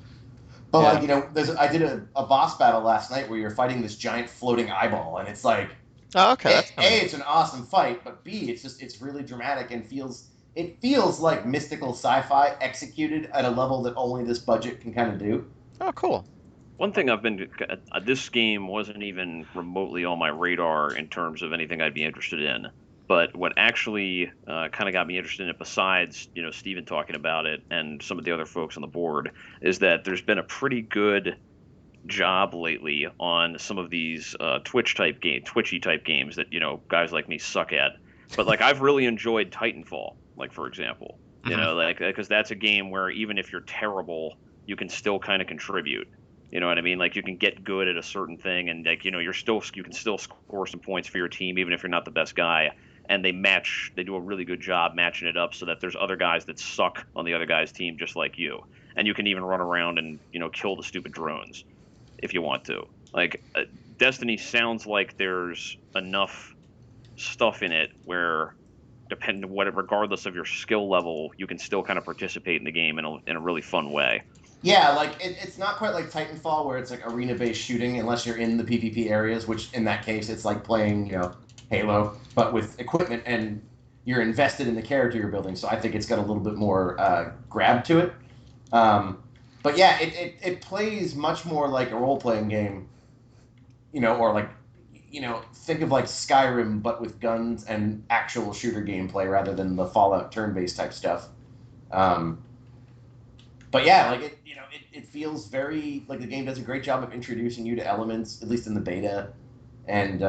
But like, you know, I did a boss battle last night where you're fighting this giant floating eyeball, and it's like, Oh, okay, that's A, it's an awesome fight, but B, it's really dramatic and feels like mystical sci-fi executed at a level that only this budget can kind of do. Oh, cool. One thing this game wasn't even remotely on my radar in terms of anything I'd be interested in. But what actually kind of got me interested in it, besides Steven talking about it and some of the other folks on the board, is that there's been a pretty good job lately on some of these twitchy type games that guys like me suck at. But like I've really enjoyed Titanfall, like for example, like because that's a game where even if you're terrible, you can still kind of contribute. You know what I mean? Like you can get good at a certain thing, and like you can still score some points for your team even if you're not the best guy. And they do a really good job matching it up so that there's other guys that suck on the other guy's team just like you, and you can even run around and kill the stupid drones if you want to. Like Destiny sounds like there's enough stuff in it where regardless of your skill level, you can still kind of participate in the game in a really fun way. Yeah, like it's not quite like Titanfall where it's like arena-based shooting unless you're in the PvP areas, which in that case it's like playing, Halo, but with equipment and you're invested in the character you're building. So I think it's got a little bit more grab to it. But yeah, it plays much more like a role-playing game, or like, think of like Skyrim but with guns and actual shooter gameplay rather than the Fallout turn-based type stuff. But yeah, like it feels very like the game does a great job of introducing you to elements, at least in the beta, and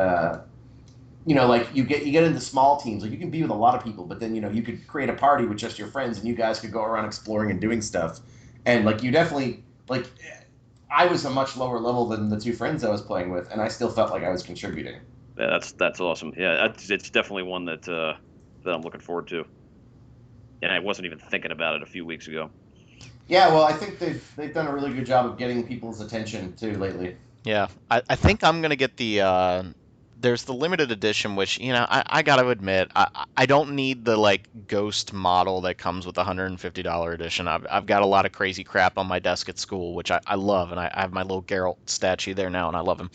like you get into small teams. Like you can be with a lot of people, but then you could create a party with just your friends, and you guys could go around exploring and doing stuff. And like you definitely like, I was a much lower level than the two friends I was playing with, and I still felt like I was contributing. Yeah, that's awesome. Yeah, it's definitely one that I'm looking forward to. And I wasn't even thinking about it a few weeks ago. Yeah, well, I think they've done a really good job of getting people's attention too lately. Yeah, I think I'm gonna get there's the limited edition, which I gotta admit I don't need the like ghost model that comes with the $150 edition. I've got a lot of crazy crap on my desk at school, which I love, and I have my little Geralt statue there now, and I love him.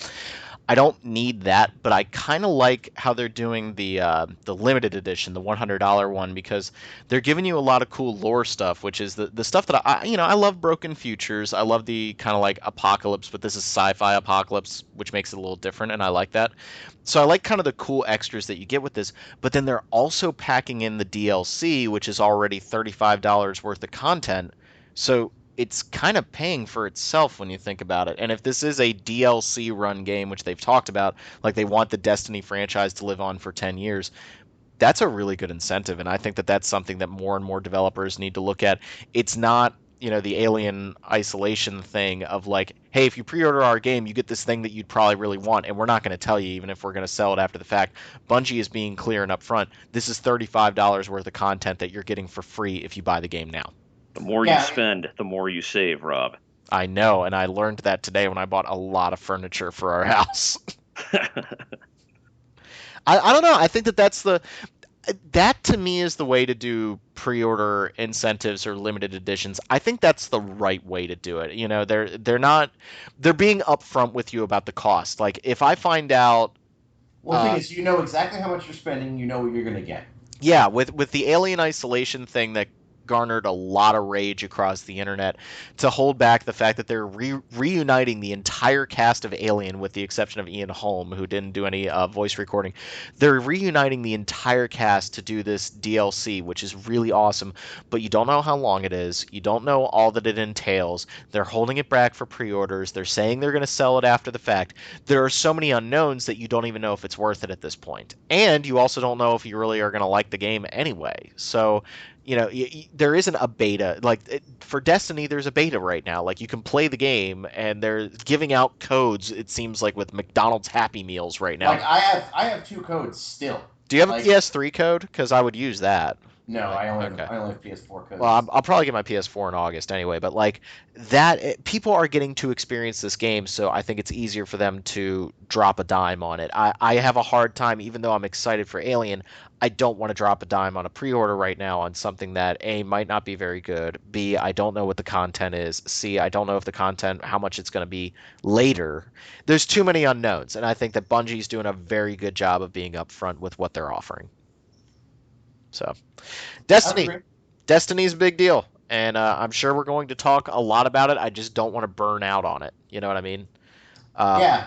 I don't need that, but I kind of like how they're doing the limited edition, the $100 one, because they're giving you a lot of cool lore stuff, which is the stuff that I love. Broken Futures, I love the kind of like apocalypse, but this is sci-fi apocalypse, which makes it a little different, and I like that. So I like kind of the cool extras that you get with this, but then they're also packing in the DLC, which is already $35 worth of content. So it's kind of paying for itself when you think about it. And if this is a DLC run game, which they've talked about, like they want the Destiny franchise to live on for 10 years, that's a really good incentive. And I think that that's something that more and more developers need to look at. It's not, the Alien Isolation thing of like, hey, if you pre-order our game, you get this thing that you'd probably really want, and we're not going to tell you even if we're going to sell it after the fact. Bungie is being clear and upfront. This is $35 worth of content that you're getting for free if you buy the game now. The more you spend, the more you save, Rob. I know, and I learned that today when I bought a lot of furniture for our house. I don't know. I think that to me is the way to do pre-order incentives or limited editions. I think that's the right way to do it. They're being upfront with you about the cost. Like if I find out, well, the thing is, you know exactly how much you're spending. You know what you're going to get. Yeah, with the Alien Isolation thing that garnered a lot of rage across the internet, to hold back the fact that they're reuniting the entire cast of Alien with the exception of Ian Holm, who didn't do any voice recording. They're reuniting the entire cast to do this DLC, which is really awesome, but you don't know how long it is. You don't know all that it entails. They're holding it back for pre-orders. They're saying they're going to sell it after the fact. There are so many unknowns that you don't even know if it's worth it at this point. And you also don't know if you really are going to like the game anyway. So there isn't a beta. Like for Destiny, there's a beta right now. Like you can play the game, and they're giving out codes. It seems like with McDonald's Happy Meals right now. Like I have 2 codes still. Do you have a PS3 code? Because I would use that. No, Really? I only Okay. have PS4 codes. Well, I'll probably get my PS4 in August anyway, but like people are getting to experience this game, so I think it's easier for them to drop a dime on it. I have a hard time, even though I'm excited for Alien, I don't want to drop a dime on a pre-order right now on something that A, might not be very good, B, I don't know what the content is, C, I don't know if the content, how much it's going to be later. There's too many unknowns, and I think that Bungie's doing a very good job of being upfront with what they're offering. So, I would Destiny. agree. Destiny's a big deal, and I'm sure we're going to talk a lot about it. I just don't want to burn out on it. You know what I mean? Um, Yeah.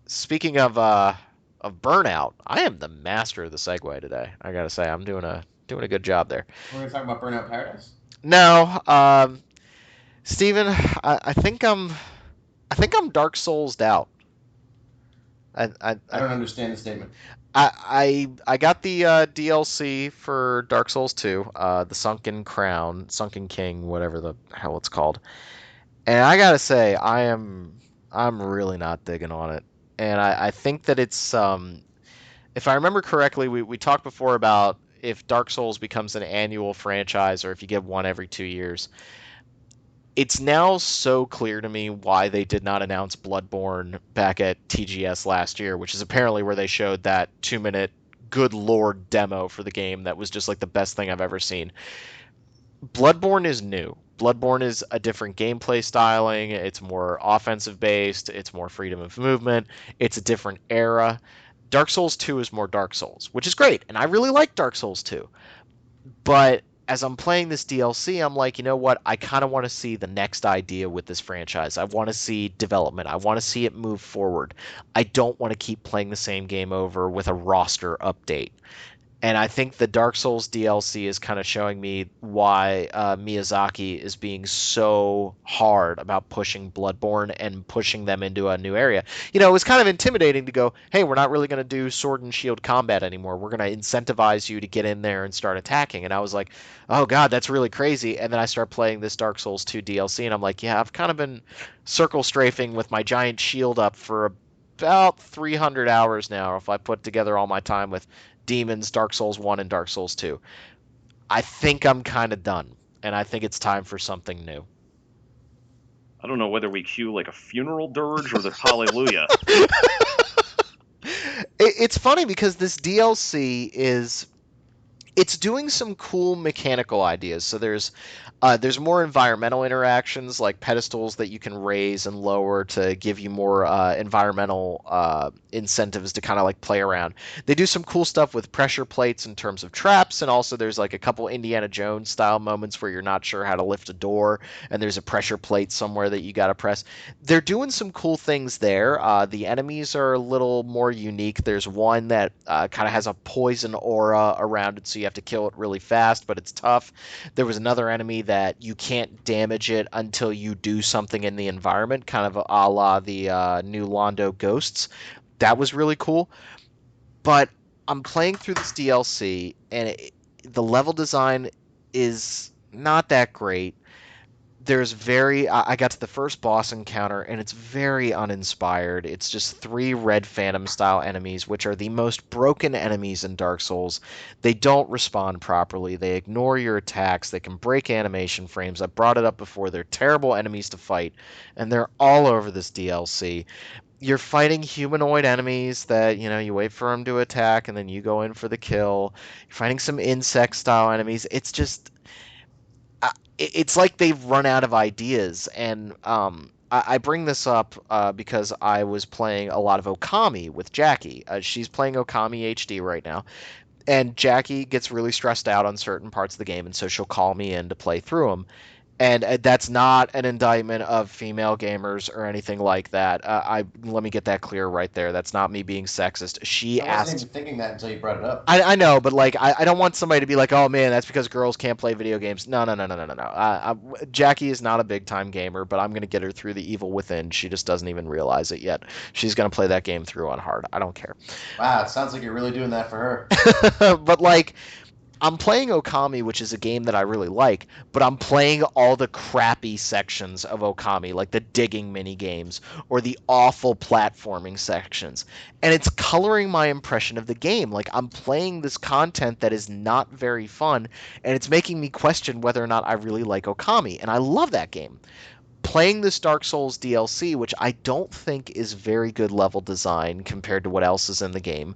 Speaking of burnout, I am the master of the segue today. I gotta say, I'm doing a good job there. We're gonna talk about Burnout Paradise. No, Steven, I think I'm Dark Souls out. I I, I I don't understand the statement. I got the DLC for Dark Souls 2, the Sunken Crown, Sunken King, whatever the hell it's called. And I gotta say, I'm really not digging on it. And I think that it's if I remember correctly, we talked before about if Dark Souls becomes an annual franchise or if you get one every 2 years. It's now so clear to me why they did not announce Bloodborne back at TGS last year, which is apparently where they showed that 2 minute good lord demo for the game that was just like the best thing I've ever seen. Bloodborne is new. Bloodborne is a different gameplay styling. It's more offensive based. It's more freedom of movement. It's a different era. Dark Souls 2 is more Dark Souls, which is great. And I really like Dark Souls 2. But as I'm playing this DLC, I'm like, you know what? I kind of want to see the next idea with this franchise. I want to see development. I want to see it move forward. I don't want to keep playing the same game over with a roster update. And I think the Dark Souls DLC is kind of showing me why Miyazaki is being so hard about pushing Bloodborne and pushing them into a new area. You know, it was kind of intimidating to go, hey, we're not really going to do sword and shield combat anymore. We're going to incentivize you to get in there and start attacking. And I was like, oh, God, that's really crazy. And then I start playing this Dark Souls 2 DLC, and I'm like, yeah, I've kind of been circle strafing with my giant shield up for about 300 hours now if I put together all my time with Demons, Dark Souls 1, and Dark Souls 2. I think I'm kind of done, and I think it's time for something new. I don't know whether we cue like a funeral dirge or the Hallelujah. It's funny because this DLC it's doing some cool mechanical ideas. So there's more environmental interactions like pedestals that you can raise and lower to give you more environmental incentives to kind of like play around. They do some cool stuff with pressure plates in terms of traps, and also there's like a couple Indiana Jones style moments where you're not sure how to lift a door, and there's a pressure plate somewhere that you got to press. They're doing some cool things there. The enemies are a little more unique. There's one that kind of has a poison aura around it, so you have to kill it really fast, but it's tough. There was another enemy that you can't damage it until you do something in the environment, kind of a la the new Londo Ghosts. That was really cool. But I'm playing through this DLC, and the level design is not that great. I got to the first boss encounter, and it's very uninspired. It's just three red phantom style enemies, which are the most broken enemies in Dark Souls. They don't respond properly. They ignore your attacks. They can break animation frames. I brought it up before. They're terrible enemies to fight, and they're all over this DLC. You're fighting humanoid enemies that, you wait for them to attack, and then you go in for the kill. You're fighting some insect style enemies. It's just it's like they've run out of ideas. And I bring this up because I was playing a lot of Okami with Jackie. She's playing Okami HD right now, and Jackie gets really stressed out on certain parts of the game, and so she'll call me in to play through them. And that's not an indictment of female gamers or anything like that. Let me get that clear right there. That's not me being sexist. She I wasn't asked. even thinking that until you brought it up. I know, but like I don't want somebody to be like, oh man, that's because girls can't play video games. No, no, no, no, no, no, no. Jackie is not a big time gamer, but I'm gonna get her through the evil within. She just doesn't even realize it yet. She's gonna play that game through on hard. I don't care. Wow, it sounds like you're really doing that for her. But like I'm playing Okami, which is a game that I really like, but I'm playing all the crappy sections of Okami, like the digging mini games or the awful platforming sections. And it's coloring my impression of the game. Like I'm playing this content that is not very fun, and it's making me question whether or not I really like Okami. And I love that game. Playing this Dark Souls DLC, which I don't think is very good level design compared to what else is in the game.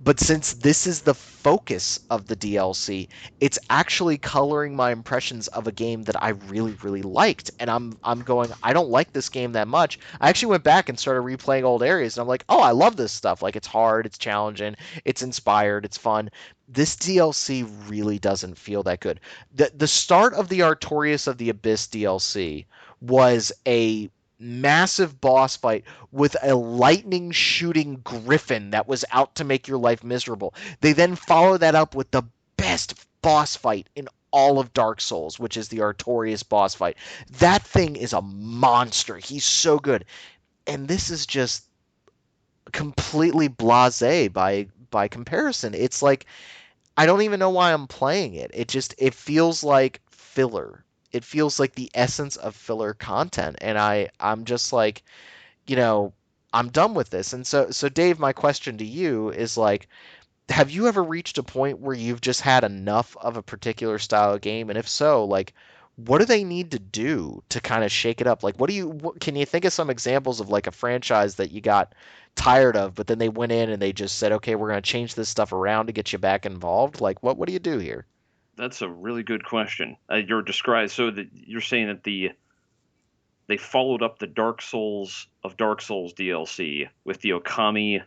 But since this is the focus of the DLC, it's actually coloring my impressions of a game that I really, really liked. And I'm going, I don't like this game that much. I actually went back and started replaying old areas, and I'm like, oh, I love this stuff. Like it's hard, it's challenging, it's inspired, it's fun. This DLC really doesn't feel that good. The start of the Artorias of the Abyss DLC was a massive boss fight with a lightning shooting griffin that was out to make your life miserable. They then follow that up with the best boss fight in all of Dark Souls, which is the Artorias boss fight. That thing is a monster. He's so good. And this is just completely blasé by comparison. It's like I don't even know why I'm playing it. It feels like filler. It feels like the essence of filler content, and I'm just like, you know, I'm done with this. And so Dave, my question to you is like, have you ever reached a point where you've just had enough of a particular style of game? And if so, like, what do they need to do to kind of shake it up? Like, can you think of some examples of like a franchise that you got tired of, but then they went in and they just said, okay, we're going to change this stuff around to get you back involved? Like, what do you do here? That's a really good question. So that you're saying that they followed up the Dark Souls DLC with the Okami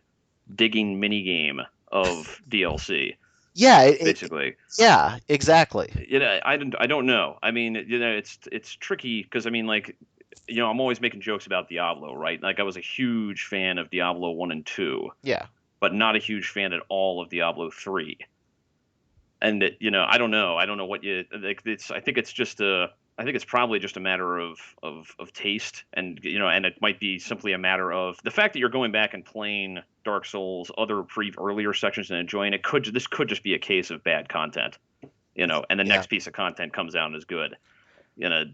digging minigame of DLC, Yeah, basically. yeah, exactly. I don't know. I mean, it's tricky because I mean, like, I'm always making jokes about Diablo, right? Like, I was a huge fan of Diablo 1 and 2, Yeah. but not a huge fan at all of Diablo 3. And I don't know. I don't know what you like. I think it's probably just a matter of taste, and and it might be simply a matter of the fact that you're going back and playing Dark Souls other earlier sections and enjoying it. This could just be a case of bad content, and the Yeah. next piece of content comes out and is good. You know,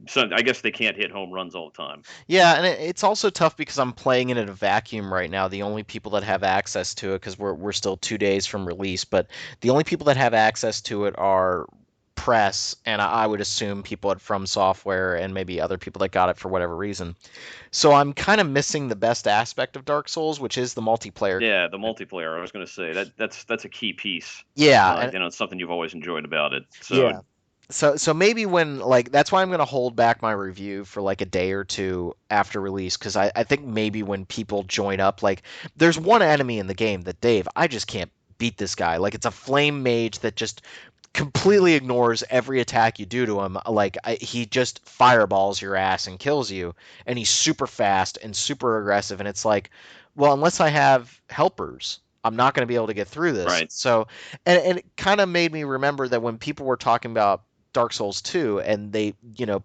so I guess they can't hit home runs all the time. Yeah, and it's also tough because I'm playing it in a vacuum right now. The only people that have access to it, because we're still 2 days from release, but the only people that have access to it are press, and I would assume people at From Software and maybe other people that got it for whatever reason. So I'm kind of missing the best aspect of Dark Souls, which is the multiplayer. Yeah, the multiplayer. I was going to say that's a key piece. Yeah, and It's something you've always enjoyed about it. So yeah. So maybe when like that's why I'm gonna hold back my review for like a day or two after release because I think maybe when people join up like there's one enemy in the game that Dave I just can't beat this guy like it's a flame mage that just completely ignores every attack you do to him like he just fireballs your ass and kills you and he's super fast and super aggressive and it's like well unless I have helpers I'm not going to be able to get through this right. so and it kind of made me remember that when people were talking about Dark Souls 2 and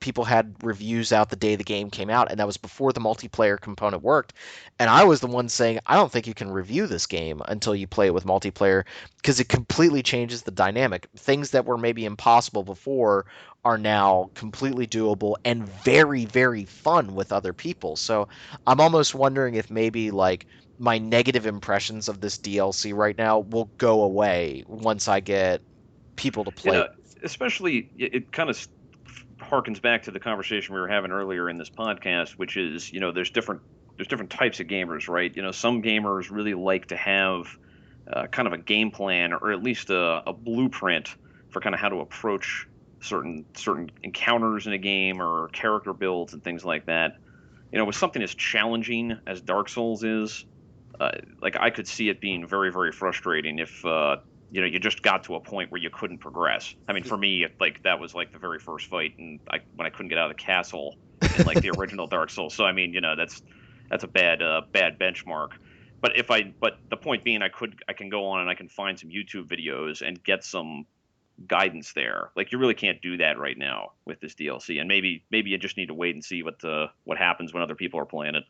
people had reviews out the day the game came out and that was before the multiplayer component worked and I was the one saying I don't think you can review this game until you play it with multiplayer because it completely changes the dynamic. Things that were maybe impossible before are now completely doable and very very fun with other people. So I'm almost wondering if maybe like my negative impressions of this DLC right now will go away once I get people to You play. know, especially it kind of harkens back to the conversation we were having earlier in this podcast, which is there's different types of gamers, right? Some gamers really like to have kind of a game plan or at least a blueprint for kind of how to approach certain encounters in a game or character builds and things like that. With something as challenging as Dark Souls is, like I could see it being very, very frustrating if you just got to a point where you couldn't progress. I mean, for me, like that was like the very first fight, and when I couldn't get out of the castle in like the original Dark Souls. So I mean, that's a bad benchmark. But the point being, I can go on and I can find some YouTube videos and get some guidance there. Like you really can't do that right now with this DLC, and maybe you just need to wait and see what happens when other people are playing it.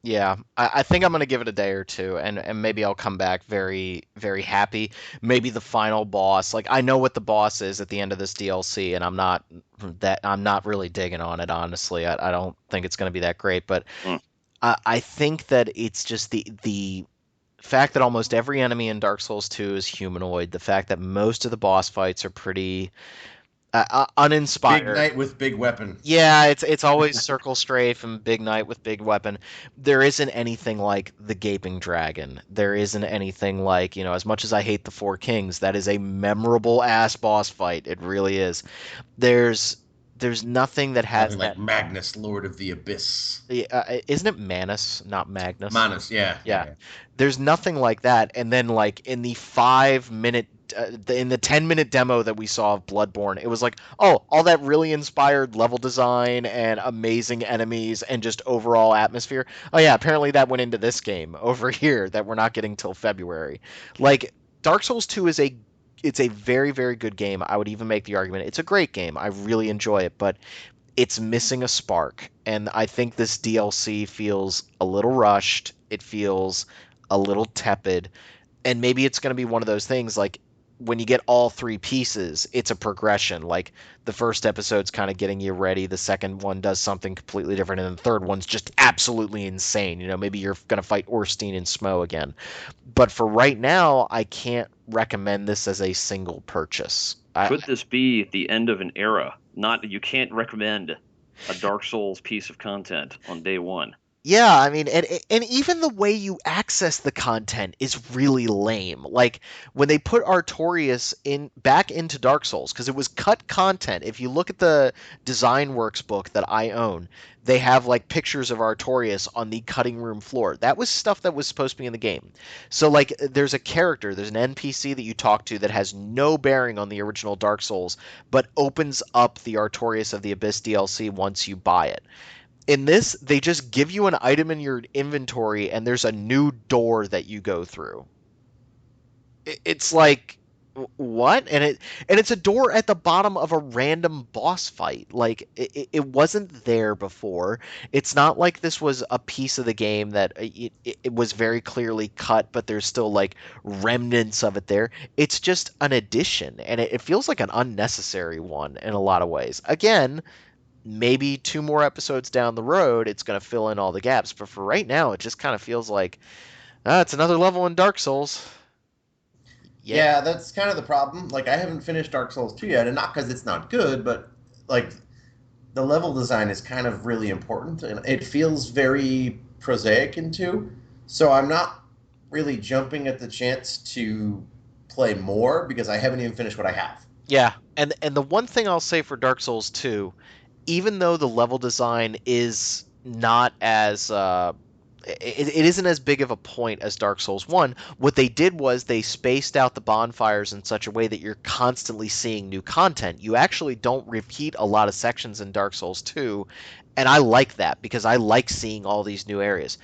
Yeah, I think I'm gonna give it a day or two, and maybe I'll come back very, very happy. Maybe the final boss, like I know what the boss is at the end of this DLC, and I'm not really digging on it, honestly. I don't think it's gonna be that great, but Mm. I think that it's just the fact that almost every enemy in Dark Souls 2 is humanoid, the fact that most of the boss fights are pretty Big uninspired. knight with big weapon. Yeah, it's always Circle Strafe and Big Knight with big weapon. There isn't anything like the Gaping Dragon. There isn't anything like, as much as I hate the Four Kings, that is a memorable ass boss fight. It really is. There's there's nothing that has Nothing like that. Magnus, Lord of the Abyss. Isn't it Manus, not Magnus? Manus, yeah, yeah, Yeah. yeah. There's nothing like that. And then like in the 5 minute in the 10-minute demo that we saw of Bloodborne, it was like, oh, all that really inspired level design and amazing enemies and just overall atmosphere. Oh yeah, apparently that went into this game over here that we're not getting till February. Like Dark Souls 2 is a it's a very, very good game. I would even make the argument it's a great game. I really enjoy it, but it's missing a spark. And I think this DLC feels a little rushed. It feels a little tepid. And maybe it's going to be one of those things like when you get all three pieces, it's a progression. Like the first episode's kind of getting you ready, the second one does something completely different, and the third one's just absolutely insane. Maybe you're going to fight Orstein and Smo again. But for right now, I can't recommend this as a single purchase. Could this be the end of an era? Not you can't recommend a Dark Souls piece of content on day one. Yeah, I mean, and even the way you access the content is really lame. Like when they put Artorias in back into Dark Souls, because it was cut content. If you look at the Design Works book that I own, they have like pictures of Artorias on the cutting room floor. That was stuff that was supposed to be in the game. So like, there's a character, there's an NPC that you talk to that has no bearing on the original Dark Souls, but opens up the Artorias of the Abyss DLC once you buy it. In this, they just give you an item in your inventory and there's a new door that you go through. It's like what? And it's a door at the bottom of a random boss fight. Like it wasn't there before. It's not like this was a piece of the game that it was very clearly cut, but there's still like remnants of it there. It's just an addition, and it feels like an unnecessary one in a lot of ways. Again, maybe two more episodes down the road, it's going to fill in all the gaps. But for right now, it just kind of feels like it's another level in Dark Souls. Yeah, Yeah, that's kind of the problem. Like, I haven't finished Dark Souls 2 yet, and not because it's not good, but like the level design is kind of really important, and it feels very prosaic in 2. So I'm not really jumping at the chance to play more because I haven't even finished what I have. yeah. And the one thing I'll say for Dark Souls 2, even though the level design is not as it isn't as big of a point as Dark Souls 1. What they did was they spaced out the bonfires in such a way that you're constantly seeing new content. You actually don't repeat a lot of sections in Dark Souls 2, and I like that because I like seeing all these new areas.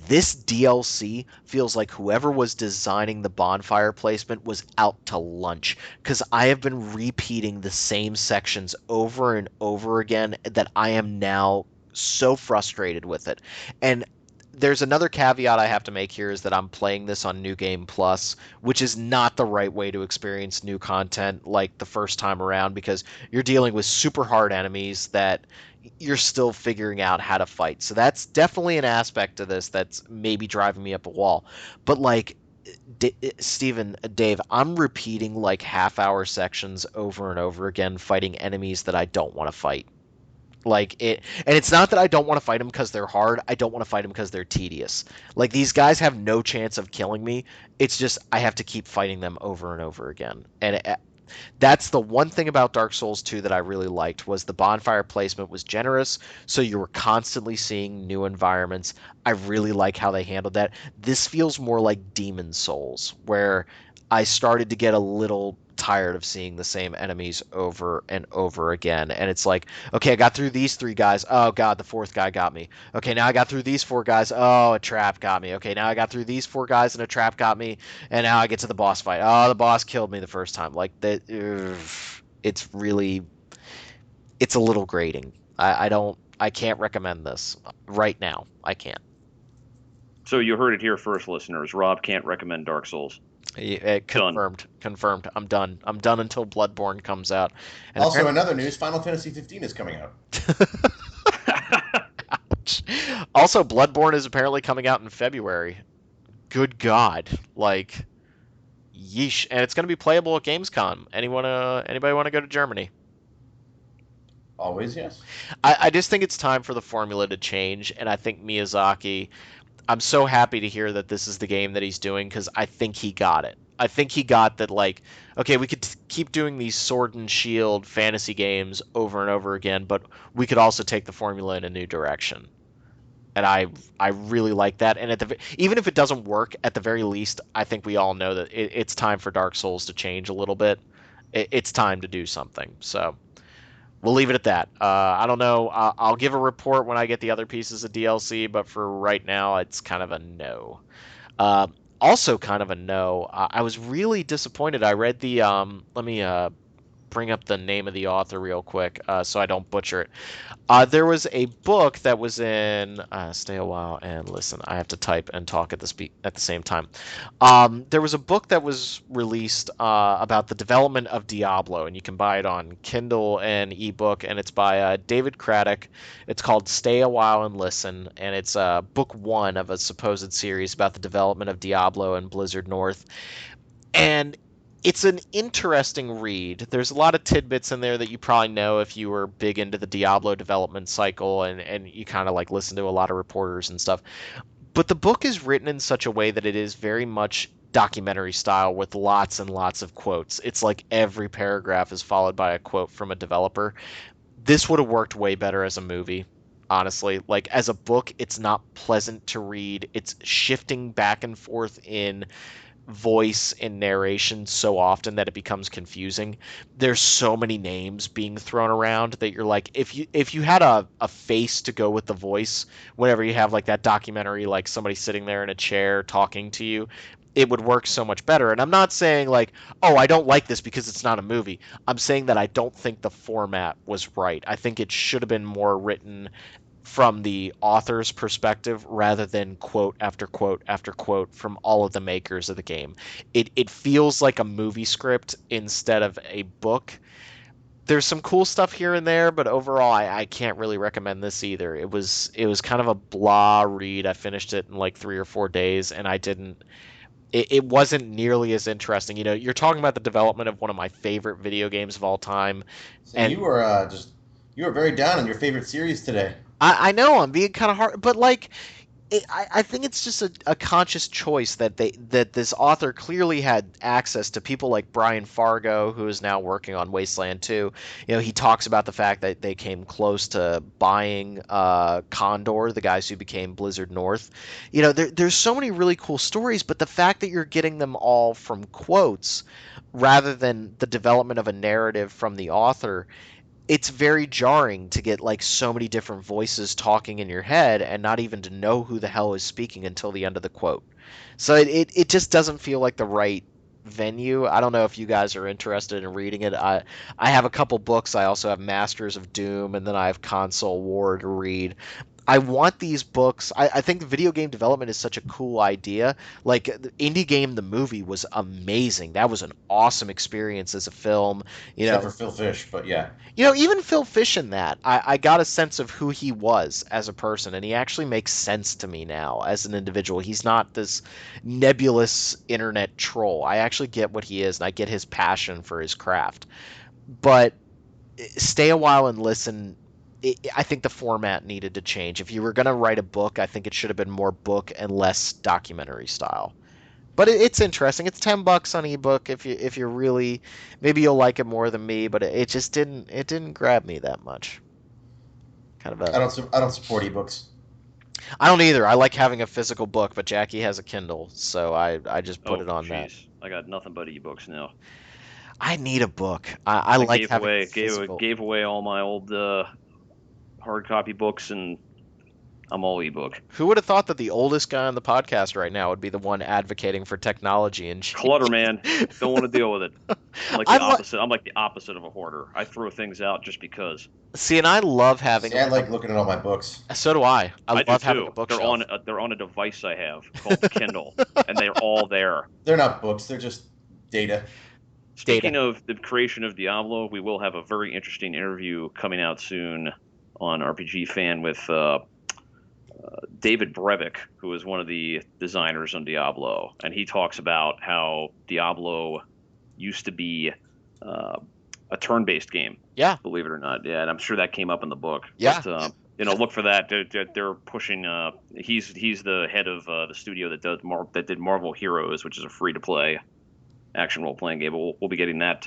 This DLC feels like whoever was designing the bonfire placement was out to lunch because I have been repeating the same sections over and over again that I am now so frustrated with it. And there's another caveat I have to make here is that I'm playing this on New Game Plus, which is not the right way to experience new content like the first time around because you're dealing with super hard enemies that you're still figuring out how to fight. So that's definitely an aspect of this that's maybe driving me up a wall. But like Steven, Dave, I'm repeating like half-hour sections over and over again fighting enemies that I don't want to fight. Like it, and it's not that I don't want to fight them because they're hard. I don't want to fight them because they're tedious. Like these guys have no chance of killing me. It's just I have to keep fighting them over and over again. And that's the one thing about Dark Souls 2 that I really liked was the bonfire placement was generous, so you were constantly seeing new environments. I really like how they handled that. This feels more like Demon Souls, where I started to get a little tired of seeing the same enemies over and over again. And it's like, okay, I got through these three guys. Oh god, the fourth guy got me. Okay, now I got through these four guys. Oh, a trap got me. Okay, now I got through these four guys and a trap got me. And now I get to the boss fight. Oh, the boss killed me the first time. Like that, it's really, it's a little grating. I can't recommend this right now. I can't. So you heard it here first, listeners. Rob can't recommend Dark Souls. Confirmed. I'm done until Bloodborne comes out. And also, in other news, Final Fantasy 15 is coming out. Also, Bloodborne is apparently coming out in February. Good God. Like, yeesh. And it's going to be playable at Gamescom. Anybody want to go to Germany? Always, yes. I just think it's time for the formula to change, and I think Miyazaki, I'm so happy to hear that this is the game that he's doing, because I think he got it. I think he got that, like, okay, we could keep doing these sword and shield fantasy games over and over again, but we could also take the formula in a new direction. And I really like that. And even if it doesn't work, at the very least, I think we all know that it's time for Dark Souls to change a little bit. It's time to do something. So we'll leave it at that. I don't know. I'll give a report when I get the other pieces of DLC, but for right now, it's kind of a no. Also, kind of a no. I was really disappointed. I read the. Let me bring up the name of the author real quick so I don't butcher it. There was a book that was in stay a while and listen. I have to type and talk at the same time. There was a book that was released about the development of Diablo, and you can buy it on Kindle and ebook, and it's by David Craddock. It's called Stay a While and Listen, and it's book 1 of a supposed series about the development of Diablo and Blizzard North. And it's an interesting read. There's a lot of tidbits in there that you probably know if you were big into the Diablo development cycle and you kind of like listen to a lot of reporters and stuff. But the book is written in such a way that it is very much documentary style with lots and lots of quotes. It's like every paragraph is followed by a quote from a developer. This would have worked way better as a movie. Honestly, like as a book, it's not pleasant to read. It's shifting back and forth in voice and narration so often that it becomes confusing. There's so many names being thrown around that you're like, if you had a face to go with the voice, whenever you have like that documentary, like somebody sitting there in a chair talking to you, it would work so much better. And I'm not saying like, oh, I don't like this because it's not a movie. I'm saying that I don't think the format was right. I think it should have been more written from the author's perspective rather than quote after quote after quote from all of the makers of the game. It feels like a movie script instead of a book. There's some cool stuff here and there, but overall I can't really recommend this either. It was kind of a blah read. I finished it in like 3 or 4 days, and it wasn't nearly as interesting. You know, you're talking about the development of one of my favorite video games of all time. So and you were very down on your favorite series today. I know I'm being kind of hard, but like, I think it's just a conscious choice that this author clearly had access to people like Brian Fargo, who is now working on Wasteland 2. You know, he talks about the fact that they came close to buying Condor, the guys who became Blizzard North. You know, there's so many really cool stories, but the fact that you're getting them all from quotes rather than the development of a narrative from the author, it's very jarring to get like so many different voices talking in your head and not even to know who the hell is speaking until the end of the quote. So it just doesn't feel like the right venue. I don't know if you guys are interested in reading it. I have a couple books. I also have Masters of Doom, and then I have Console War to read. I want these books. I think video game development is such a cool idea. Like the Indie Game, the movie was amazing. That was an awesome experience as a film. Except for Phil Fish, but yeah. You know, even Phil Fish in that, I got a sense of who he was as a person, and he actually makes sense to me now as an individual. He's not this nebulous internet troll. I actually get what he is, and I get his passion for his craft. But Stay a While and Listen, I think the format needed to change. If you were going to write a book, I think it should have been more book and less documentary style. But it's interesting. It's $10 on ebook. If you're really, maybe you'll like it more than me. But it just didn't grab me that much. Kind of I don't support ebooks. I don't either. I like having a physical book, but Jackie has a Kindle, so I just put it on that. I got nothing but ebooks now. I need a book. I like having gave away all my old hard copy books and I'm all ebook. Who would have thought that the oldest guy on the podcast right now would be the one advocating for technology and Clutter, man. Don't want to deal with it. I'm like I the like opposite. I'm like the opposite of a hoarder. I throw things out just because. see, and I love having See, I like looking at all my books. so do I. I I do love having a too. bookshelf. They're on a device I have called the Kindle, and they're all there. They're not books, they're just data. Speaking of the creation of Diablo, we will have a very interesting interview coming out soon on RPG Fan with David Brevik, who is one of the designers on Diablo, and he talks about how Diablo used to be a turn-based game. Yeah, believe it or not. Yeah, and I'm sure that came up in the book. Yeah. But, look for that. They're pushing. He's the head of the studio that did Marvel Heroes, which is a free-to-play action role-playing game. But we'll be getting that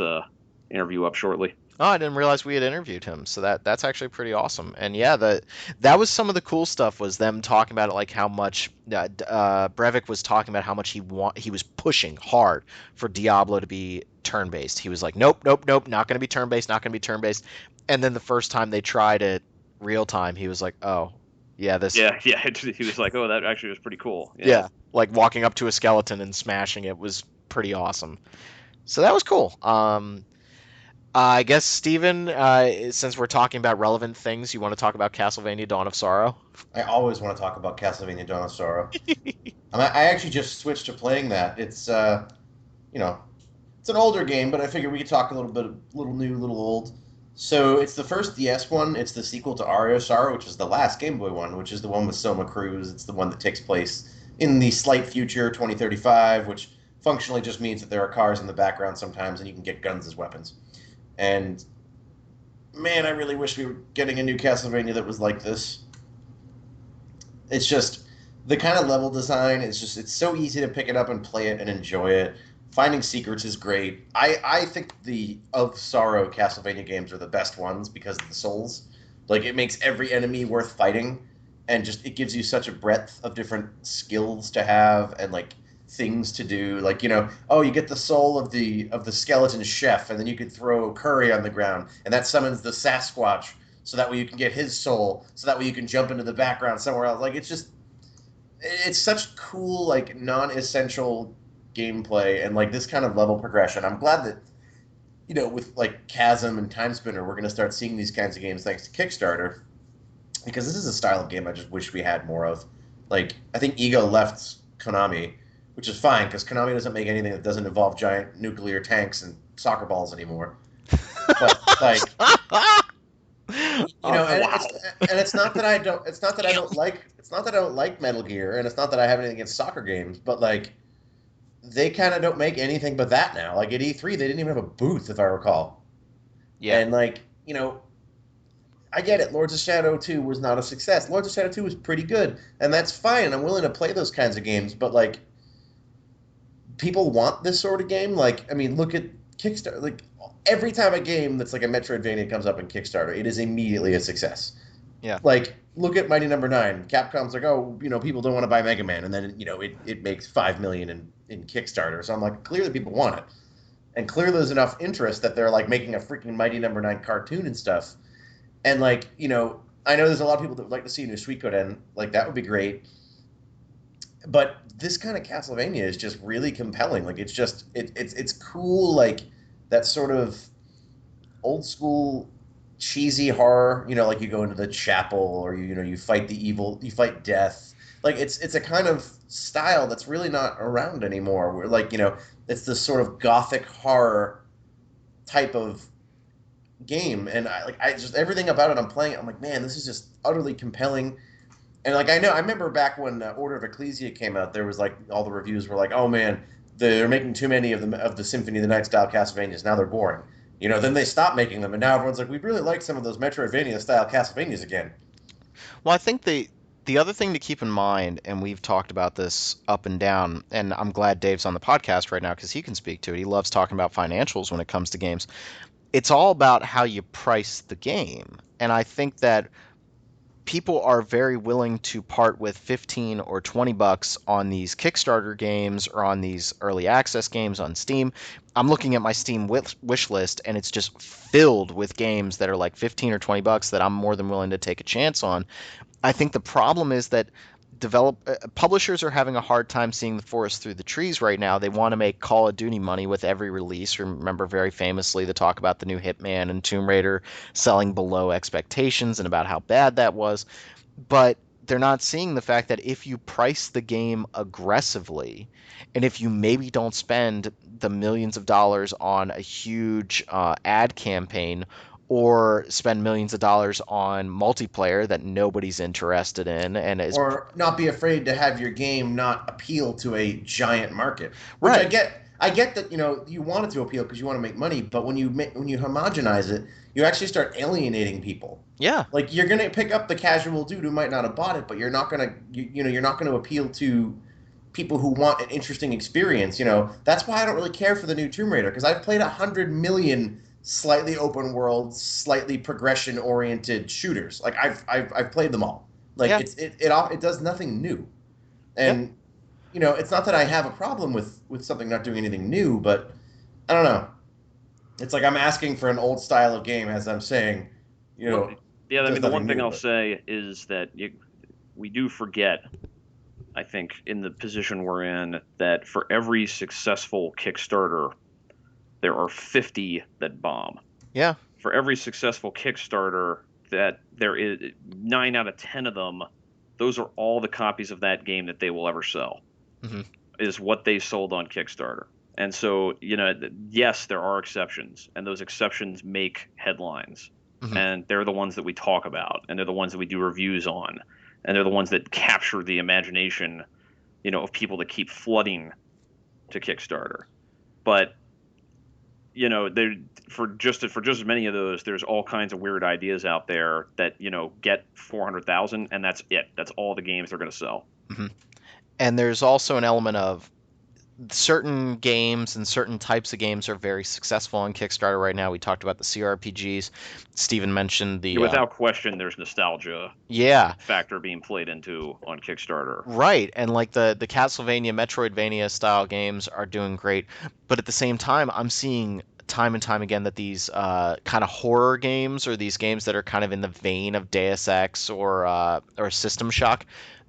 interview up shortly. Oh, I didn't realize we had interviewed him. So that's actually pretty awesome. And yeah, that was some of the cool stuff, was them talking about it, like how much Brevik was talking about how much he was pushing hard for Diablo to be turn-based. He was like, nope, not going to be turn-based, not going to be turn-based. And then the first time they tried it real time, he was like, oh, yeah, this. Yeah. He was like, oh, that actually was pretty cool. Yeah, like walking up to a skeleton and smashing it was pretty awesome. So that was cool. I guess, Steven, since we're talking about relevant things, you want to talk about Castlevania Dawn of Sorrow? I always want to talk about Castlevania Dawn of Sorrow. I actually just switched to playing that. It's, it's an older game, but I figured we could talk a little new, little old. So it's the first DS one. It's the sequel to Aria of Sorrow, which is the last Game Boy one, which is the one with Soma Cruz. It's the one that takes place in the slight future, 2035, which functionally just means that there are cars in the background sometimes, and you can get guns as weapons. And man, I really wish we were getting a new Castlevania that was like this. It's just the kind of level design. It's so easy to pick it up and play it and enjoy it. Finding secrets is great. I think the Of Sorrow Castlevania games are the best ones because of the souls. Like, it makes every enemy worth fighting, and just it gives you such a breadth of different skills to have and like things to do. Like, you get the soul of the skeleton chef, and then you could throw curry on the ground, and that summons the Sasquatch, so that way you can get his soul, so that way you can jump into the background somewhere else. Like, it's such cool, like, non-essential gameplay and like this kind of level progression. I'm glad that with like Chasm and Time Spinner, we're going to start seeing these kinds of games thanks to Kickstarter, because this is a style of game I just wish we had more of. Like, I think Ego left Konami, which is fine because Konami doesn't make anything that doesn't involve giant nuclear tanks and soccer balls anymore. But like, it's not that I don't like Metal Gear, and it's not that I have anything against soccer games, but like, they kind of don't make anything but that now. Like, at E3, they didn't even have a booth, if I recall. Yeah. And like, I get it. Lords of Shadow 2 was not a success. Lords of Shadow 2 was pretty good, and that's fine. I'm willing to play those kinds of games, but like, people want this sort of game. Like, I mean, look at Kickstarter. Like, every time a game that's like a Metroidvania comes up in Kickstarter, it is immediately a success. Yeah. Like, look at Mighty Number 9. Capcom's like, oh, people don't want to buy Mega Man, and then it makes $5 million in Kickstarter. So I'm like, clearly people want it, and clearly there's enough interest that they're like making a freaking Mighty Number 9 cartoon and stuff. And like, I know there's a lot of people that would like to see a new Suikoden. Like, that would be great. But this kind of Castlevania is just really compelling. Like, it's just it's cool. Like, that sort of old school cheesy horror, like you go into the chapel, or you fight the evil, you fight death. Like, it's a kind of style that's really not around anymore, where like, it's this sort of gothic horror type of game. And I just, everything about it, I'm playing it, I'm like, man, this is just utterly compelling. And like, I remember back when Order of Ecclesia came out, there was like, all the reviews were like, oh man, they're making too many of the Symphony of the Night style Castlevanias, now they're boring. Then they stopped making them, and now everyone's like, we'd really like some of those Metroidvania-style Castlevanias again. Well, I think the other thing to keep in mind, and we've talked about this up and down, and I'm glad Dave's on the podcast right now because he can speak to it. He loves talking about financials when it comes to games. It's all about how you price the game. And I think that people are very willing to part with 15 or 20 bucks on these Kickstarter games or on these early access games on Steam. I'm looking at my Steam wish list, and it's just filled with games that are like 15 or 20 bucks that I'm more than willing to take a chance on. I think the problem is that publishers are having a hard time seeing the forest through the trees right now. They want to make Call of Duty money with every release. Remember very famously the talk about the new Hitman and Tomb Raider selling below expectations and about how bad that was. But they're not seeing the fact that if you price the game aggressively, and if you maybe don't spend the millions of dollars on a huge ad campaign, or spend millions of dollars on multiplayer that nobody's interested in, and is or not be afraid to have your game not appeal to a giant market. Which right. I get that you want it to appeal because you want to make money, but when you homogenize it, you actually start alienating people. Yeah. Like you're gonna pick up the casual dude who might not have bought it, but you're not gonna you're not gonna appeal to people who want an interesting experience. That's why I don't really care for the new Tomb Raider, because I've played 100 million slightly open world, slightly progression oriented shooters. Like I've played them all. Like Yeah. it does nothing new, Yeah. and it's not that I have a problem with something not doing anything new, but I don't know. It's like I'm asking for an old style of game, as I'm saying, Well, yeah, I does mean, the one nothing thing new. I'll But say is that we do forget, I think, in the position we're in, that for every successful Kickstarter, there are 50 that bomb. Yeah. For every successful Kickstarter, that there is 9 out of 10 of them, those are all the copies of that game that they will ever sell, Mm-hmm. is what they sold on Kickstarter. And so, yes, there are exceptions, and those exceptions make headlines. Mm-hmm. And they're the ones that we talk about, and they're the ones that we do reviews on, and they're the ones that capture the imagination, of people that keep flooding to Kickstarter. But there for just as many of those, there's all kinds of weird ideas out there that get 400,000, and that's it. That's all the games they're going to sell. Mm-hmm. And there's also an element of certain games and certain types of games are very successful on Kickstarter right now. We talked about the CRPGs. Steven mentioned the without question, there's nostalgia yeah factor being played into on Kickstarter. right, and like the Castlevania, Metroidvania style games are doing great, but at the same time, I'm seeing time and time again that these kind of horror games, or these games that are kind of in the vein of Deus Ex or System Shock,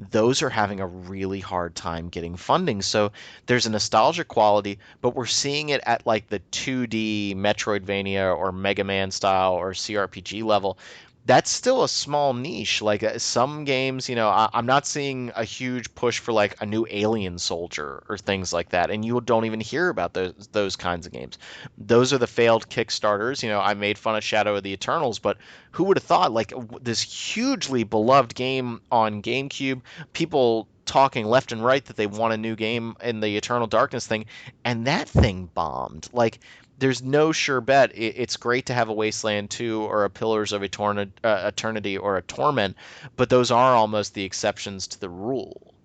those are having a really hard time getting funding. So there's a nostalgia quality, but we're seeing it at like the 2D Metroidvania or Mega Man style or CRPG level. That's still a small niche. Like some games, I'm not seeing a huge push for like a new Alien Soldier or things like that, and you don't even hear about those kinds of games. Those are the failed Kickstarters. I made fun of Shadow of the Eternals, but who would have thought like this hugely beloved game on GameCube, people talking left and right that they want a new game in the Eternal Darkness thing, and that thing bombed. Like there's no sure bet. It's great to have a Wasteland 2 or a Pillars of Eternity or a Torment, but those are almost the exceptions to the rule.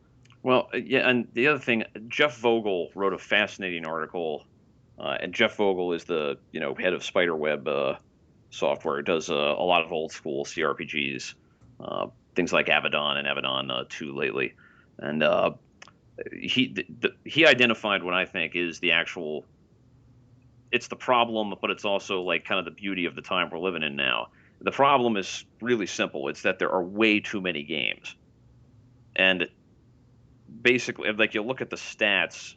Well, yeah, and the other thing, Jeff Vogel wrote a fascinating article, and Jeff Vogel is the head of Spiderweb software. It does a lot of old school CRPGs, things like Abaddon and Abaddon 2 lately, and he identified what I think is the actual. It's the problem, but it's also like kind of the beauty of the time we're living in now. The problem is really simple. It's that there are way too many games. And basically, like you look at the stats,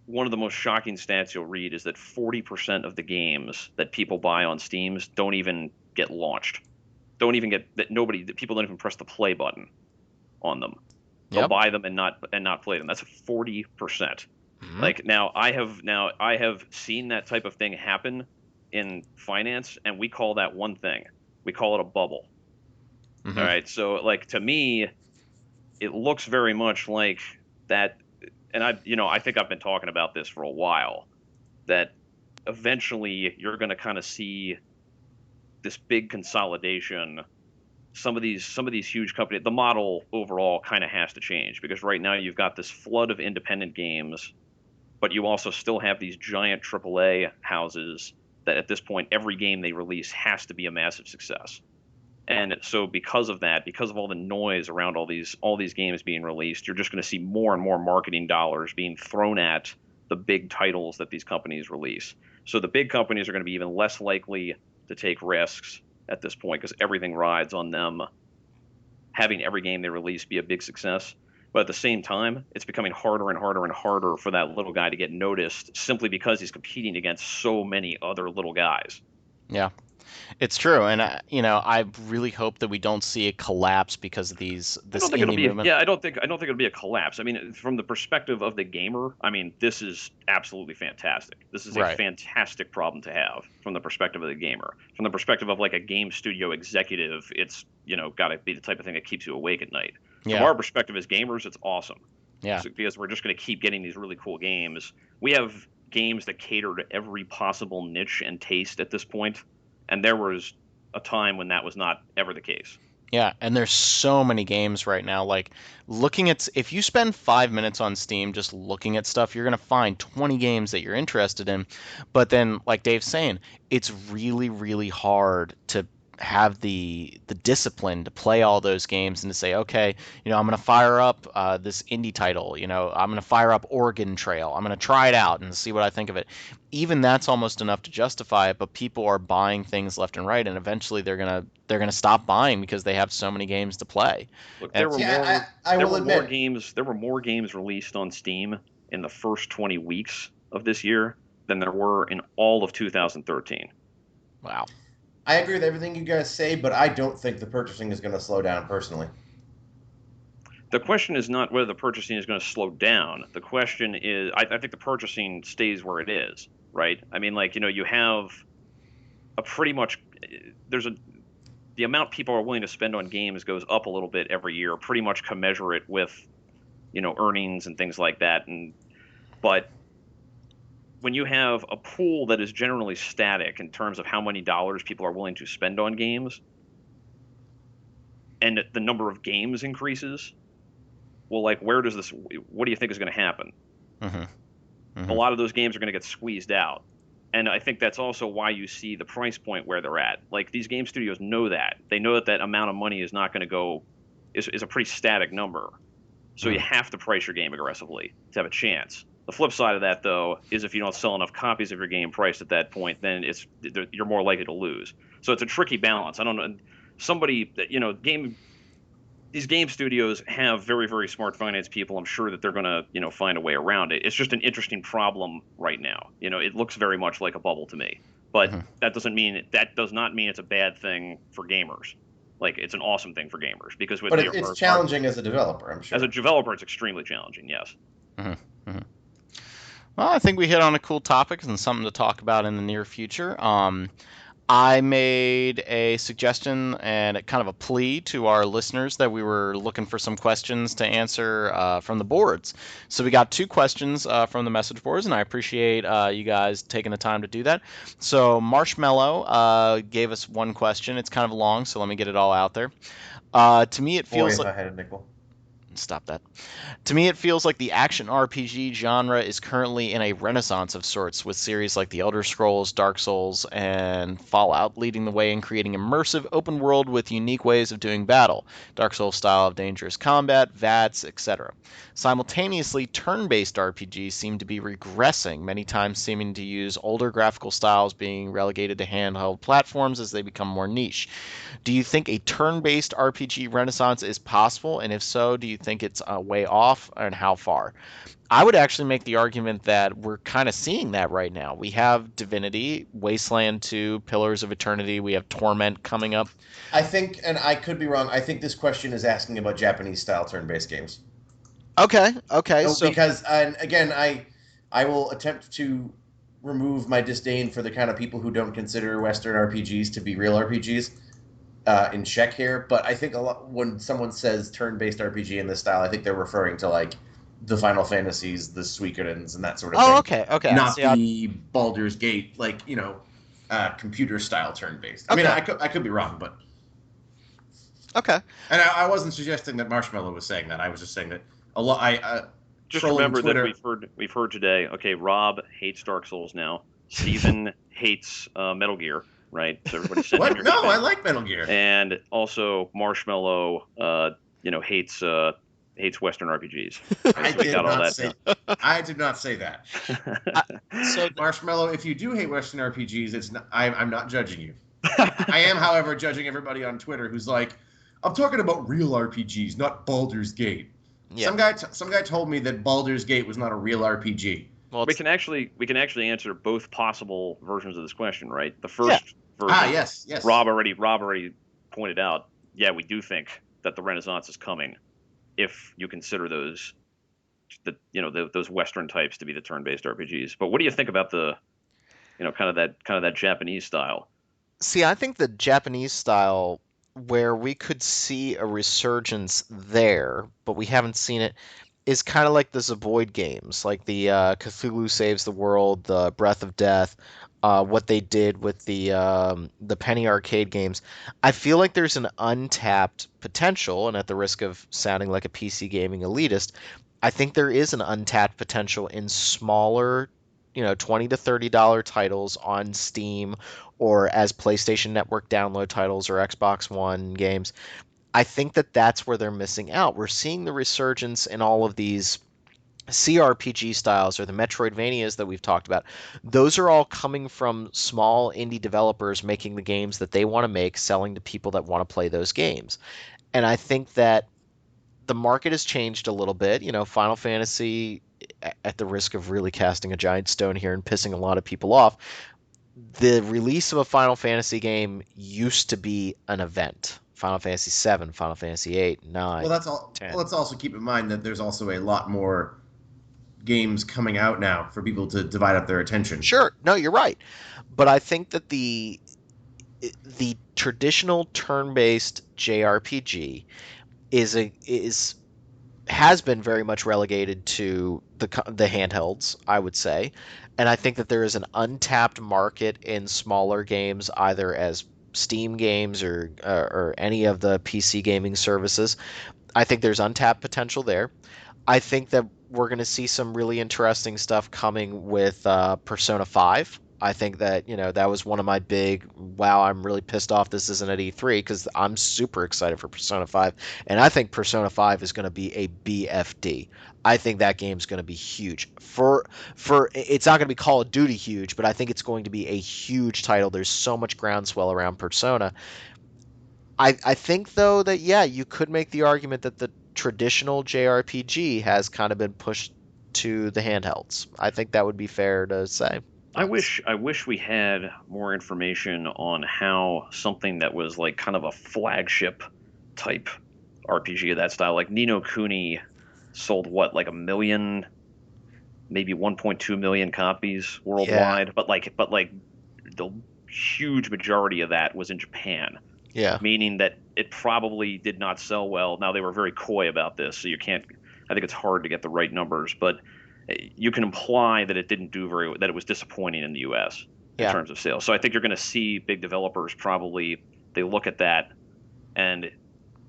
one of the most shocking stats you'll read is that 40% of the games that people buy on Steam don't even get launched. Don't even get that people don't even press the play button on them. They'll buy them and not play them. That's 40%. Mm-hmm. Like I have seen that type of thing happen in finance, and we call that one thing. We call it a bubble. Mm-hmm. All right. So like to me, it looks very much like that. And I think I've been talking about this for a while, that eventually you're going to kind of see this big consolidation. Some of these huge companies, the model overall kind of has to change, because right now you've got this flood of independent games, but you also still have these giant AAA houses that at this point every game they release has to be a massive success. And so because of that, because of all the noise around all these games being released, you're just going to see more and more marketing dollars being thrown at the big titles that these companies release. So the big companies are going to be even less likely to take risks at this point because everything rides on them having every game they release be a big success. But at the same time, it's becoming harder and harder and harder for that little guy to get noticed simply because he's competing against so many other little guys. Yeah. It's true, and I really hope that we don't see a collapse because of this indie movement. I don't think it'll be a collapse. I mean, from the perspective of the gamer, I mean, this is absolutely fantastic. This is a fantastic problem to have from the perspective of the gamer. From the perspective of like a game studio executive, it's got to be the type of thing that keeps you awake at night. Yeah. From our perspective as gamers, it's awesome. Yeah. Because we're just going to keep getting these really cool games. We have games that cater to every possible niche and taste at this point. And there was a time when that was not ever the case. Yeah, and there's so many games right now. Like if you spend 5 minutes on Steam just looking at stuff, you're gonna find 20 games that you're interested in. But then, like Dave's saying, it's really, really hard to have the discipline to play all those games and to say, okay, I'm going to fire up this indie title. I'm going to fire up Oregon Trail. I'm going to try it out and see what I think of it. Even that's almost enough to justify it, but people are buying things left and right, and eventually they're gonna stop buying because they have so many games to play. Look, there were more games released on Steam in the first 20 weeks of this year than there were in all of 2013. Wow. I agree with everything you guys say, but I don't think the purchasing is going to slow down personally. The question is not whether the purchasing is going to slow down. The question is, I think the purchasing stays where it is, right? I mean, like, you have a pretty much, the amount people are willing to spend on games goes up a little bit every year, pretty much commensurate with, earnings and things like that. But when you have a pool that is generally static in terms of how many dollars people are willing to spend on games, and the number of games increases, well, like, what do you think is going to happen? Mm-hmm. Mm-hmm. A lot of those games are going to get squeezed out. And I think that's also why you see the price point where they're at. Like, these game studios know that. They know that amount of money is not going to go, is a pretty static number. So you have to price your game aggressively to have a chance. The flip side of that, though, is if you don't sell enough copies of your game priced at that point, then you're more likely to lose. So it's a tricky balance. I don't know. These game studios have very, very smart finance people. I'm sure that they're going to, find a way around it. It's just an interesting problem right now. It looks very much like a bubble to me. But that does not mean it's a bad thing for gamers. Like, it's an awesome thing for gamers because it's challenging as a developer, I'm sure. As a developer, it's extremely challenging. Yes. Mm-hmm. Mm-hmm. Well, I think we hit on a cool topic and something to talk about in the near future. I made a suggestion and kind of a plea to our listeners that we were looking for some questions to answer from the boards. So we got 2 questions from the message boards, and I appreciate you guys taking the time to do that. So Marshmallow gave us one question. It's kind of long, so let me get it all out there. To me, it feels like I had a nickel. Stop that. To me, it feels like the action RPG genre is currently in a renaissance of sorts, with series like The Elder Scrolls, Dark Souls, and Fallout leading the way in creating immersive open world with unique ways of doing battle, Dark Souls style of dangerous combat, VATS, etc. Simultaneously, turn-based RPGs seem to be regressing, many times seeming to use older graphical styles being relegated to handheld platforms as they become more niche. Do you think a turn-based RPG renaissance is possible, and if so, do you think it's way off, and how far? I would actually make the argument that we're kind of seeing that right now. We have Divinity, Wasteland 2, Pillars of Eternity. We have Torment coming up. I think, and I could be wrong, I think this question is asking about Japanese-style turn-based games. Okay. So because, and again, I will attempt to remove my disdain for the kind of people who don't consider Western RPGs to be real RPGs. In check here, but I think a lot when someone says turn-based RPG in this style, I think they're referring to like the Final Fantasies, the Suikodens, and that sort of thing. Okay. Not the Baldur's Gate, like computer-style turn-based. I mean, I could be wrong, but okay. And I wasn't suggesting that Marshmallow was saying that. I was just saying that a lot. Just remember that we've heard today. Okay, Rob hates Dark Souls now. Steven hates Metal Gear. right? So everybody send in What? your No, email. I like Metal Gear. And also Marshmallow, hates Western RPGs. I So we did got all not that say. down. I did not say that. So Marshmallow, if you do hate Western RPGs, it's not, I'm not judging you. I am, however, judging everybody on Twitter who's like, I'm talking about real RPGs, not Baldur's Gate. yeah, Some guy told me that Baldur's Gate was not a real RPG. well, we can actually answer both possible versions of this question, right? The Yeah. first version, Yes. Rob already pointed out. Yeah, we do think that the Renaissance is coming, if you consider those Western types to be the turn-based RPGs. But what do you think about the kind of that Japanese style? see, I think the Japanese style, where we could see a resurgence there, but we haven't seen it, is kind of like the Zavoid games, like the Cthulhu Saves the World, the Breath of Death, what they did with the Penny Arcade games. I feel like there's an untapped potential, and at the risk of sounding like a PC gaming elitist, I think there is an untapped potential in smaller, $20 to $30 titles on Steam or as PlayStation Network download titles or Xbox One games. I think that that's where they're missing out. We're seeing the resurgence in all of these CRPG styles or the Metroidvanias that we've talked about. Those are all coming from small indie developers making the games that they want to make, selling to people that want to play those games. And I think that the market has changed a little bit. Final Fantasy, at the risk of really casting a giant stone here and pissing a lot of people off, the release of a Final Fantasy game used to be an event. Final Fantasy 7, Final Fantasy 8, 9, Well, that's all. 10. Well, let's also keep in mind that there's also a lot more games coming out now for people to divide up their attention. Sure, no, you're right. But I think that the traditional turn-based JRPG has been very much relegated to the handhelds, I would say. And I think that there is an untapped market in smaller games, either as Steam games or any of the PC gaming services. I think there's untapped potential there. I think that we're going to see some really interesting stuff coming with Persona 5. I think that, that was one of my big, wow, I'm really pissed off this isn't at E3 because I'm super excited for Persona 5. And I think Persona 5 is going to be a BFD. I think that game's going to be huge. It's not going to be Call of Duty huge, but I think it's going to be a huge title. There's so much groundswell around Persona. I think, though, that, yeah, you could make the argument that the traditional JRPG has kind of been pushed to the handhelds. I think that would be fair to say. I wish we had more information on how something that was like kind of a flagship type RPG of that style, like Ni no Kuni, sold what, like 1 million, maybe 1.2 million copies worldwide, Yeah. but the huge majority of that was in Japan. Yeah. Meaning that it probably did not sell well. Now, they were very coy about this, so I think it's hard to get the right numbers, but you can imply that it didn't do that it was disappointing in the U.S. in terms of sales. So I think you're going to see big developers probably, they look at that and,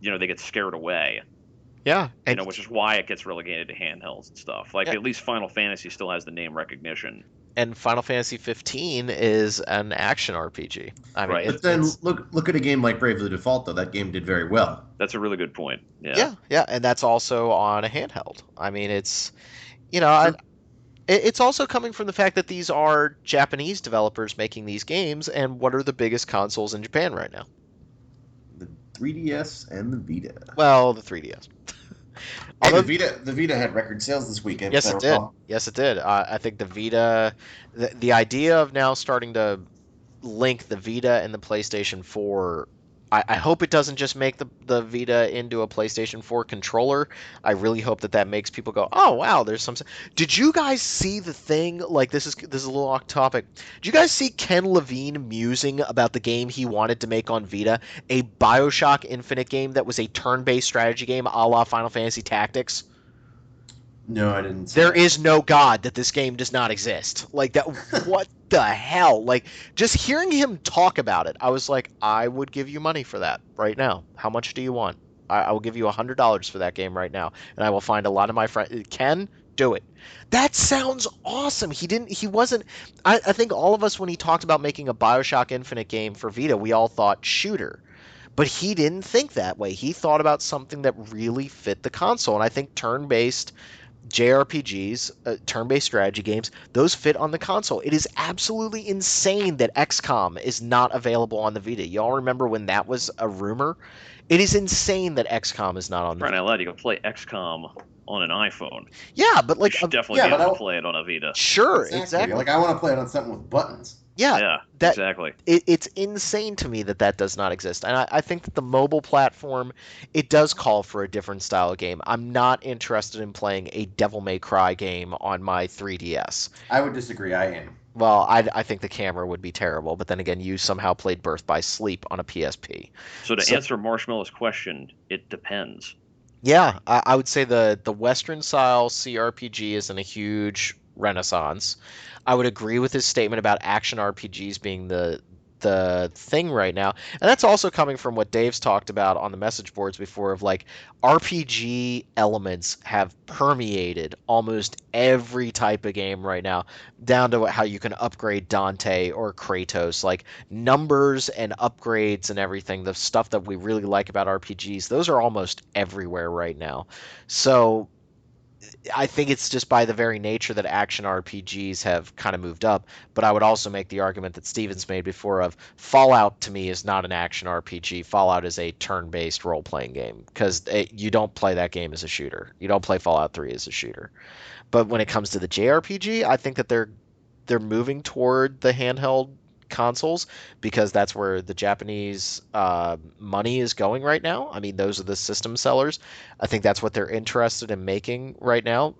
they get scared away. Yeah. Which is why it gets relegated to handhelds and stuff. Like, at least Final Fantasy still has the name recognition. And Final Fantasy 15 is an action RPG. I mean, Right. But then look at a game like Bravely Default, though. That game did very well. That's a really good point. Yeah. Yeah, and that's also on a handheld. I mean, it's, Sure. it's also coming from the fact that these are Japanese developers making these games, and what are the biggest consoles in Japan right now? The 3DS and the Vita. Well, the 3DS. Hey, the Vita had record sales this weekend. Yes, it did. Yes, it did. I think the Vita, the idea of now starting to link the Vita and the PlayStation 4, I hope it doesn't just make the Vita into a PlayStation 4 controller. I really hope that makes people go, oh wow, there's some. Did you guys see the thing? Like, this is a little off topic. Did you guys see Ken Levine musing about the game he wanted to make on Vita, a BioShock Infinite game that was a turn-based strategy game a la Final Fantasy Tactics? No, I didn't. There is no God that this game does not exist. Like that. What the hell? Like, just hearing him talk about it, I was like, I would give you money for that right now. How much do you want? I will give you $100 for that game right now, and I will find a lot of my friends. Ken, Do it. That sounds awesome. He wasn't, I think all of us, when he talked about making a Bioshock Infinite game for Vita, we all thought shooter. But he didn't think that way. He thought about something that really fit the console. And I think turn-based JRPGs, turn-based strategy games, those fit on the console. It is absolutely insane that XCOM is not available on the Vita. Y'all remember when that was a rumor? It is insane that XCOM is not on the Right Vita. now, you can play XCOM on an iPhone. Yeah, but like, you should definitely be able to play it on a Vita. Sure, exactly. Like, I want to play it on something with buttons. Yeah, exactly. It's insane to me that does not exist. And I think that the mobile platform, it does call for a different style of game. I'm not interested in playing a Devil May Cry game on my 3DS. I would disagree. I am. Well, I think the camera would be terrible. But then again, you somehow played Birth by Sleep on a PSP. So to answer Marshmallow's question, it depends. Yeah, I would say the Western style CRPG is in a huge renaissance. I would agree with his statement about action RPGs being the thing right now. And that's also coming from what Dave's talked about on the message boards before of like RPG elements have permeated almost every type of game right now, down to how you can upgrade Dante or Kratos, like numbers and upgrades and everything, the stuff that we really like about RPGs, those are almost everywhere right now. So I think it's just by the very nature that action RPGs have kind of moved up. But I would also make the argument that Steven's made before of Fallout to me is not an action RPG. Fallout is a turn-based role-playing game because you don't play that game as a shooter. You don't play Fallout 3 as a shooter. But when it comes to the JRPG, I think that they're moving toward the handheld consoles because that's where the Japanese money is going right now. I mean, those are the system sellers. I think that's what they're interested in making right now.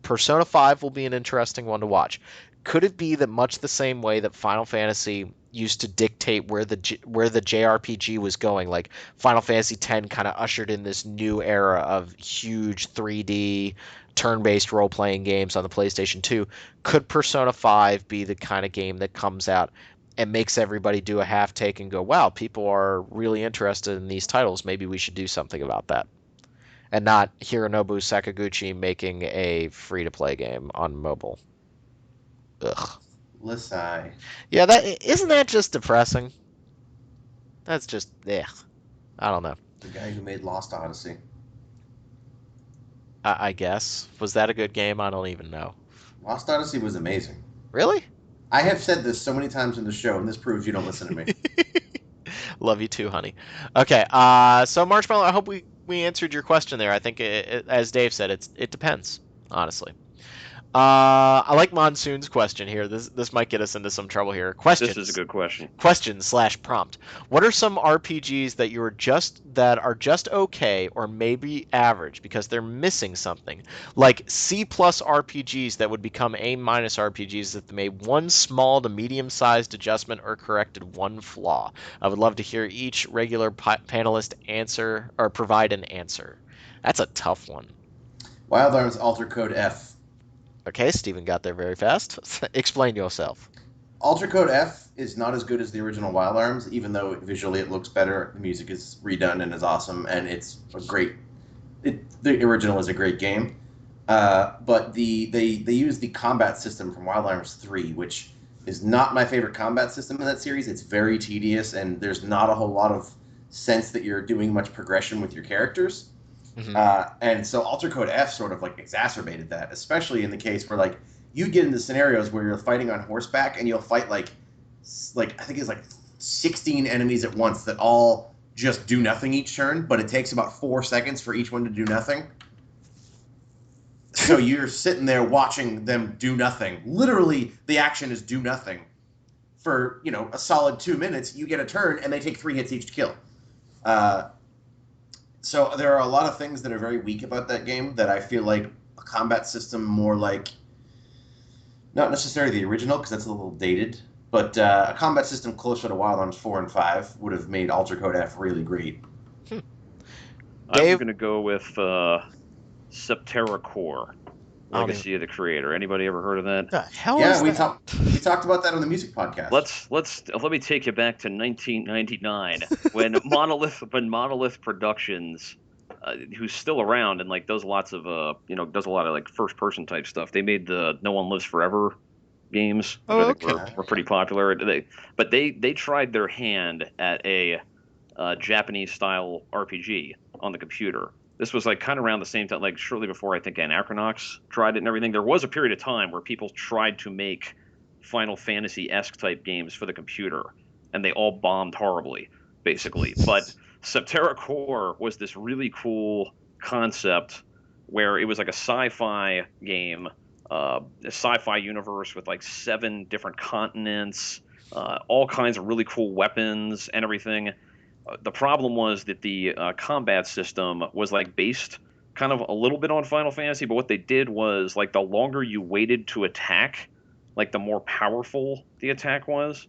Persona 5 will be an interesting one to watch. Could it be that much the same way that Final Fantasy used to dictate where the JRPG was going, like Final Fantasy X kind of ushered in this new era of huge 3D turn-based role-playing games on the PlayStation 2, could Persona 5 be the kind of game that comes out and makes everybody do a half take and go, wow, people are really interested in these titles. Maybe we should do something about that. And not Hironobu Sakaguchi making a free-to-play game on mobile. Ugh. Lisai. Yeah, isn't that just depressing? That's just, I don't know. The guy who made Lost Odyssey. I guess. Was that a good game? I don't even know. Lost Odyssey was amazing. Really? I have said this so many times in the show, and this proves you don't listen to me. Love you too, honey. Okay, so Marshmallow, I hope we answered your question there. I think, as Dave said, it depends, honestly. I like Monsoon's question here. This might get us into some trouble here. Questions. This is a good question. Question/prompt. What are some RPGs that are just okay or maybe average because they're missing something? Like C+ RPGs that would become A- RPGs if they made one small to medium-sized adjustment or corrected one flaw. I would love to hear each regular panelist answer or provide an answer. That's a tough one. Wild Arms Alter Code F. Okay, Steven got there very fast. Explain yourself. Alter Code F is not as good as the original Wild Arms, even though visually it looks better. The music is redone and is awesome, and it's a great. The original is a great game, but they use the combat system from Wild Arms 3, which is not my favorite combat system in that series. It's very tedious, and there's not a whole lot of sense that you're doing much progression with your characters. Mm-hmm. And so Alter Code F sort of like exacerbated that, especially in the case where like you get into scenarios where you're fighting on horseback and you'll fight like I think it's like 16 enemies at once that all just do nothing each turn, but it takes about 4 seconds for each one to do nothing. So you're sitting there watching them do nothing. Literally, the action is do nothing for, a solid 2 minutes. You get a turn and they take 3 hits each to kill. So there are a lot of things that are very weak about that game that I feel like a combat system more like, not necessarily the original because that's a little dated, but a combat system closer to Wild Arms 4 and 5 would have made Alter Code F really great. I'm going to go with Septerra Core, Legacy of the Creator. Anybody ever heard of that? The hell is that? We talked about that on the music podcast. Let me take you back to 1999 when Monolith Productions who's still around and like does lots of does a lot of like first person type stuff. They made the No One Lives Forever games, which I think were pretty popular. They tried their hand at a Japanese style RPG on the computer. This was like kind of around the same time, like shortly before I think Anachronox tried it and everything. There was a period of time where people tried to make Final Fantasy-esque type games for the computer, and they all bombed horribly, basically. But Septerra Core was this really cool concept where it was like a sci-fi game, a sci-fi universe with like 7 different continents, all kinds of really cool weapons and everything. The problem was that the combat system was like based kind of a little bit on Final Fantasy, but what they did was like the longer you waited to attack, like the more powerful the attack was.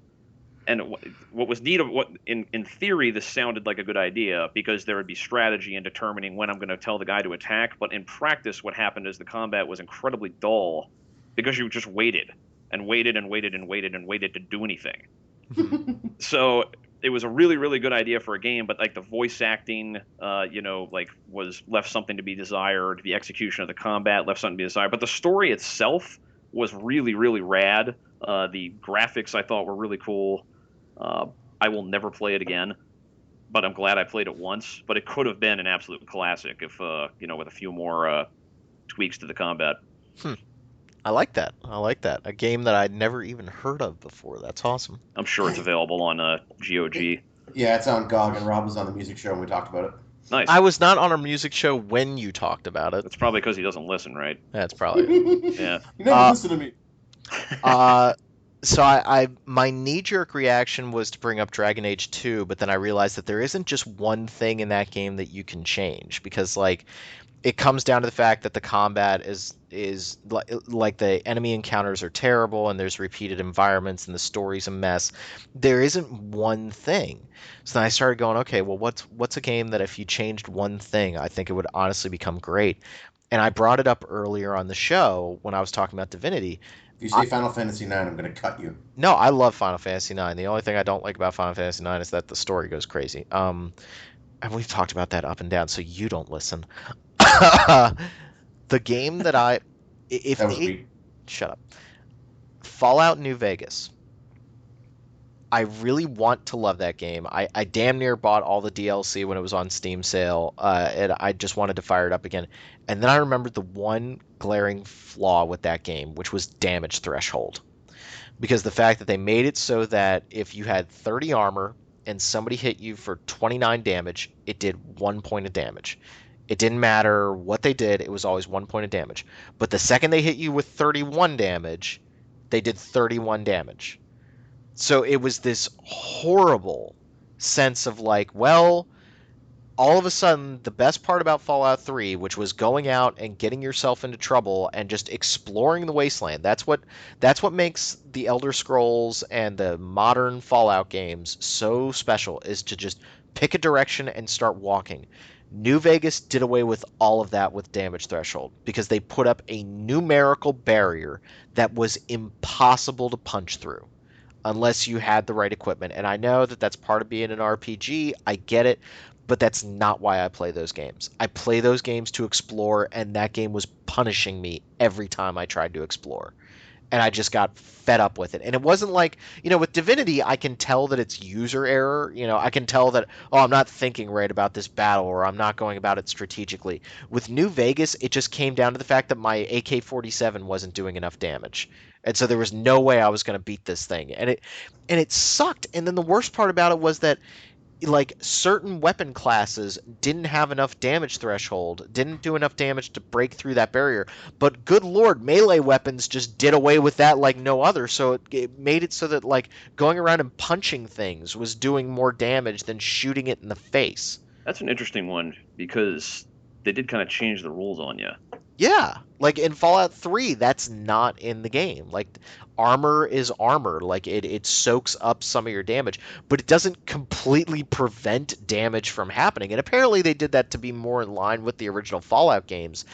And what was neat of what in theory this sounded like a good idea because there would be strategy in determining when I'm going to tell the guy to attack, but in practice what happened is the combat was incredibly dull because you just waited and waited and waited and waited and waited to do anything. So it was a really, really good idea for a game, but like the voice acting, like was left something to be desired. The execution of the combat left something to be desired. But the story itself was really, really rad. The graphics I thought were really cool. I will never play it again, but I'm glad I played it once. But it could have been an absolute classic if, with a few more tweaks to the combat. I like that. A game that I'd never even heard of before. That's awesome. I'm sure it's available on GOG. Yeah, it's on GOG, and Rob was on the music show when we talked about it. Nice. I was not on a music show when you talked about it. That's probably because he doesn't listen, right? That's probably yeah. You never listen to me. So I my knee-jerk reaction was to bring up Dragon Age 2, but then I realized that there isn't just one thing in that game that you can change because like it comes down to the fact that the combat is like the enemy encounters are terrible and there's repeated environments and the story's a mess. There isn't one thing. So then I started going, okay, well what's a game that if you changed one thing, I think it would honestly become great. And I brought it up earlier on the show when I was talking about Divinity. If you say Final Fantasy IX, I'm going to cut you. No, I love Final Fantasy IX. The only thing I don't like about Final Fantasy IX is that the story goes crazy. And we've talked about that up and down, so you don't listen. The game that shut up. Fallout New Vegas. I really want to love that game. I damn near bought all the DLC when it was on Steam sale, and I just wanted to fire it up again. And then I remembered the one glaring flaw with that game, which was damage threshold. Because the fact that they made it so that if you had 30 armor and somebody hit you for 29 damage, it did 1 point of damage. It didn't matter what they did, it was always 1 point of damage. But the second they hit you with 31 damage, they did 31 damage. So it was this horrible sense of like, well, all of a sudden, the best part about Fallout 3, which was going out and getting yourself into trouble and just exploring the wasteland, that's what makes the Elder Scrolls and the modern Fallout games so special, is to just pick a direction and start walking. New Vegas did away with all of that with damage threshold because they put up a numerical barrier that was impossible to punch through unless you had the right equipment. And I know that that's part of being an RPG. I get it. But that's not why I play those games. I play those games to explore, and that game was punishing me every time I tried to explore. And I just got fed up with it. And it wasn't like, with Divinity, I can tell that it's user error. I can tell that, I'm not thinking right about this battle, or I'm not going about it strategically. With New Vegas, it just came down to the fact that my AK-47 wasn't doing enough damage. And so there was no way I was going to beat this thing. And it sucked. And then the worst part about it was that like certain weapon classes didn't have enough damage threshold, didn't do enough damage to break through that barrier. But good lord, melee weapons just did away with that like no other. So it made it so that like going around and punching things was doing more damage than shooting it in the face. That's an interesting one because they did kind of change the rules on you. Yeah, like in Fallout 3, that's not in the game. Like armor is armor, like it soaks up some of your damage, but it doesn't completely prevent damage from happening. And apparently they did that to be more in line with the original Fallout games.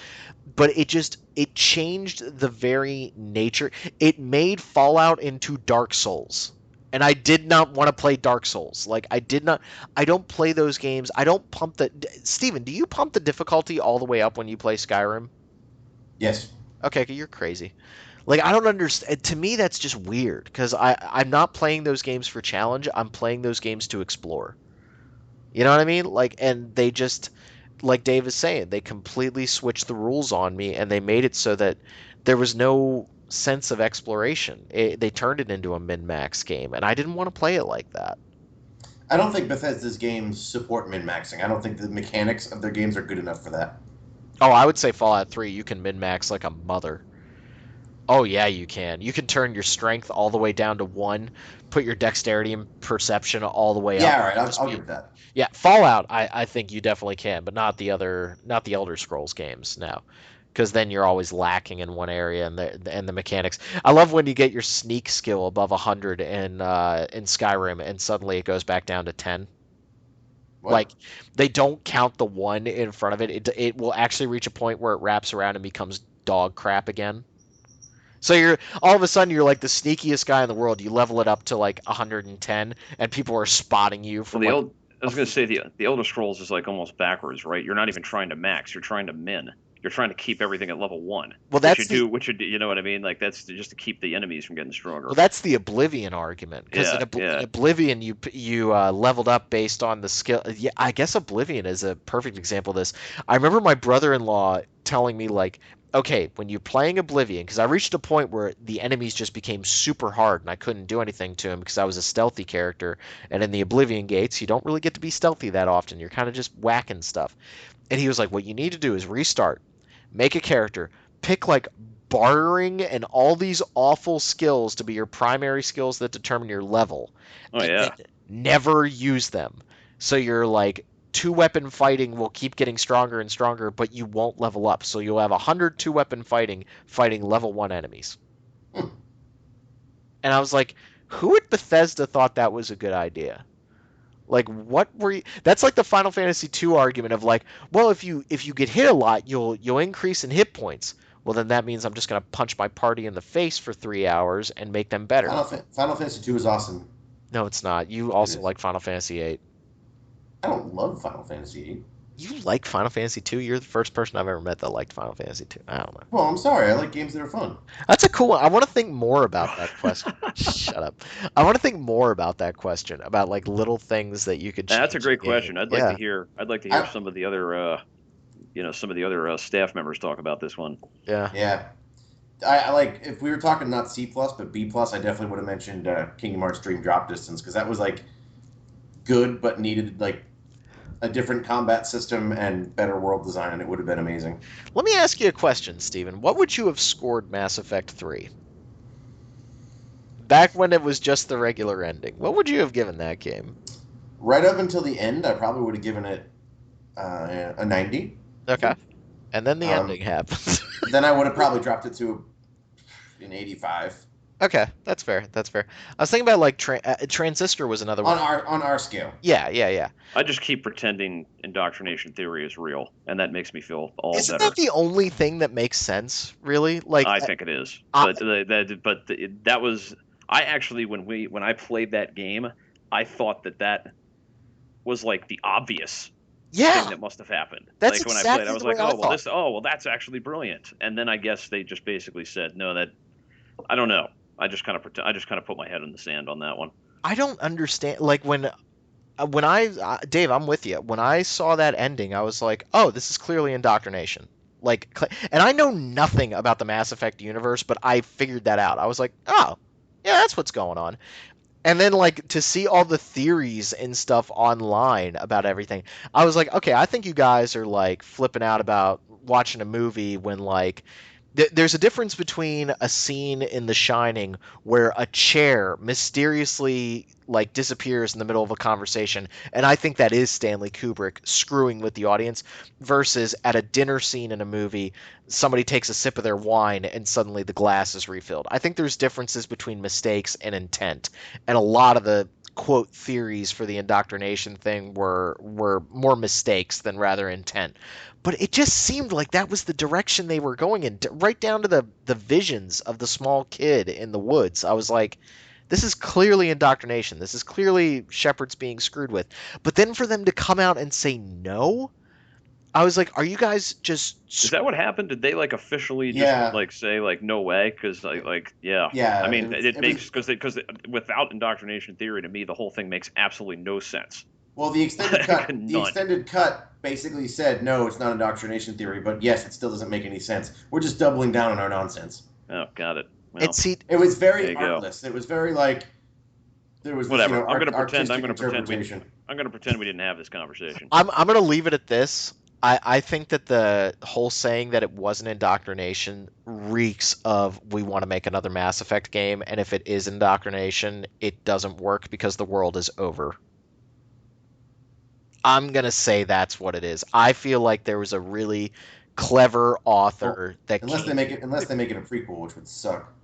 But it changed the very nature. It made Fallout into Dark Souls. And I did not want to play Dark Souls. Like, I don't play those games. I don't pump the. Steven, do you pump the difficulty all the way up when you play Skyrim? Yes. Okay, you're crazy. Like, I don't understand. To me, that's just weird because I'm not playing those games for challenge. I'm playing those games to explore. You know what I mean? Like, and they just, like Dave is saying, they completely switched the rules on me and they made it so that there was no sense of exploration. They turned it into a min-max game, and I didn't want to play it like that. I don't think Bethesda's games support min-maxing. I don't think the mechanics of their games are good enough for that. Oh, I would say Fallout 3, you can min-max like a mother. Oh yeah, you can. You can turn your strength all the way down to 1, put your dexterity and perception all the way up. Yeah, all right, I'll give it that. Yeah, Fallout, I think you definitely can, but not the Elder Scrolls games now, because then you're always lacking in one area and the mechanics. I love when you get your sneak skill above 100 in Skyrim, and suddenly it goes back down to 10. What? Like, they don't count the 1 in front of it. It will actually reach a point where it wraps around and becomes dog crap again. So you're all of a sudden you're like the sneakiest guy in the world. You level it up to like 110, and people are spotting you from I was going to say the Elder Scrolls is like almost backwards, right? You're not even trying to max. You're trying to min. You're trying to keep everything at level 1. Well, that's you know what I mean? Like, that's just to keep the enemies from getting stronger. Well, that's the Oblivion argument, because in Oblivion you leveled up based on the skill. Yeah, I guess Oblivion is a perfect example of this. I remember my brother-in-law telling me, like, okay, when you're playing Oblivion, because I reached a point where the enemies just became super hard and I couldn't do anything to them because I was a stealthy character, and in the Oblivion gates you don't really get to be stealthy that often. You're kind of just whacking stuff. And he was like, what you need to do is restart, make a character, pick like bartering and all these awful skills to be your primary skills that determine your level. Oh, yeah. Never use them. So you're like, 2-weapon fighting will keep getting stronger and stronger, but you won't level up. So you'll have 100 2-weapon fighting level 1 enemies. And I was like, who at Bethesda thought that was a good idea? Like, what were you? That's like the Final Fantasy II argument of like, well, if you get hit a lot, you'll increase in hit points. Well, then that means I'm just gonna punch my party in the face for 3 hours and make them better. Final Fantasy II is awesome. No, it's not. You also like Final Fantasy VIII. I don't love Final Fantasy VIII. You like Final Fantasy II? You're the first person I've ever met that liked Final Fantasy II. I don't know. Well, I'm sorry. I like games that are fun. That's a cool one. I want to think more about that question. Shut up. I want to think more about that question, about like little things that you could change. That's a great question. I'd like to hear some of the other staff members talk about this one. Yeah. Yeah. I like, if we were talking not C+, but B+, I definitely would have mentioned Kingdom Hearts Dream Drop Distance, because that was like good but needed like a different combat system and better world design, and it would have been amazing. Let me ask you a question, Steven. What would you have scored Mass Effect 3? Back when it was just the regular ending. What would you have given that game? Right up until the end, I probably would have given it a 90. Okay. And then the ending happens. Then I would have probably dropped it to an 85. Okay, that's fair. That's fair. I was thinking about like Transistor was another one. On our scale. Yeah. I just keep pretending indoctrination theory is real, and that makes me feel all better. Isn't that the only thing that makes sense, really? Like, I think it is. That was, I actually, when I played that game, I thought that was like the obvious thing that must have happened. That's like when exactly I played, I was like, that's actually brilliant. And then I guess they just basically said, no, that, I don't know. I just kind of put my head in the sand on that one. I don't understand. Like when Dave, I'm with you. When I saw that ending, I was like, oh, this is clearly indoctrination. Like, and I know nothing about the Mass Effect universe, but I figured that out. I was like, oh, yeah, that's what's going on. And then, like, to see all the theories and stuff online about everything, I was like, okay, I think you guys are, like, flipping out about watching a movie when, like, there's a difference between a scene in The Shining where a chair mysteriously like disappears in the middle of a conversation, and I think that is Stanley Kubrick screwing with the audience, versus at a dinner scene in a movie, somebody takes a sip of their wine and suddenly the glass is refilled. I think there's differences between mistakes and intent, and a lot of the quote theories for the indoctrination thing were more mistakes than rather intent. But it just seemed like that was the direction they were going in, right down to the visions of the small kid in the woods. I was like, This is clearly indoctrination. This is clearly Shepard's being screwed with. But then for them to come out and say no, I was like, are you guys just... Is that what happened? Did they like officially just like say like no way? Because yeah. I mean, it makes because without indoctrination theory, to me, the whole thing makes absolutely no sense. Well, the extended cut basically said no, it's not indoctrination theory, but yes, it still doesn't make any sense. We're just doubling down on our nonsense. Oh, got it. Well, it was very artless. It was very like there was whatever. This, I'm going to pretend we didn't have this conversation. I'm going to leave it at this. I think that the whole saying that it wasn't indoctrination reeks of we want to make another Mass Effect game, and if it is indoctrination, it doesn't work because the world is over. I'm going to say that's what it is. I feel like there was a really clever author unless they make it a prequel, which would suck.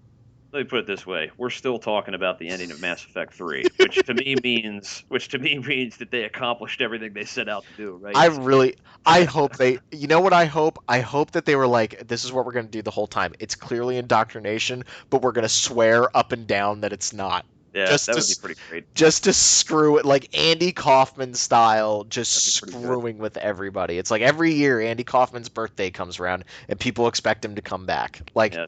Let me put it this way: we're still talking about the ending of Mass Effect 3, which to me means that they accomplished everything they set out to do. Right? I hope they. You know what I hope? I hope that they were like, this is what we're going to do the whole time. It's clearly indoctrination, but we're going to swear up and down that it's not. Yeah, that would be pretty great. Just to screw it, like Andy Kaufman style, just screwing with everybody. It's like every year Andy Kaufman's birthday comes around, and people expect him to come back. Like. Yeah.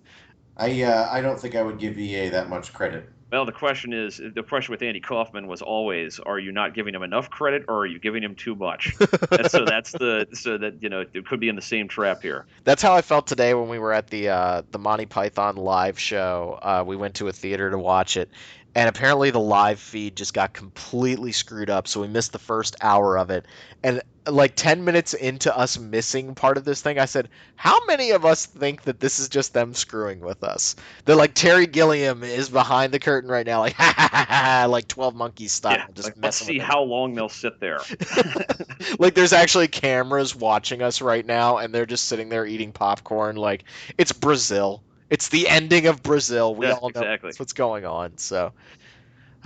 I don't think I would give EA that much credit. Well, the question with Andy Kaufman was always, are you not giving him enough credit, or are you giving him too much? And so it could be in the same trap here. That's how I felt today when we were at the Monty Python live show. We went to a theater to watch it, and apparently the live feed just got completely screwed up, so we missed the first hour of it. And like 10 minutes into us missing part of this thing, I said, how many of us think that this is just them screwing with us? They're like, Terry Gilliam is behind the curtain right now, like, ha ha ha ha, like 12 Monkeys style. Yeah, just let's see how long they'll sit there. Like there's actually cameras watching us right now, and they're just sitting there eating popcorn like, it's Brazil. It's the ending of Brazil. We all know that's what's going on, so...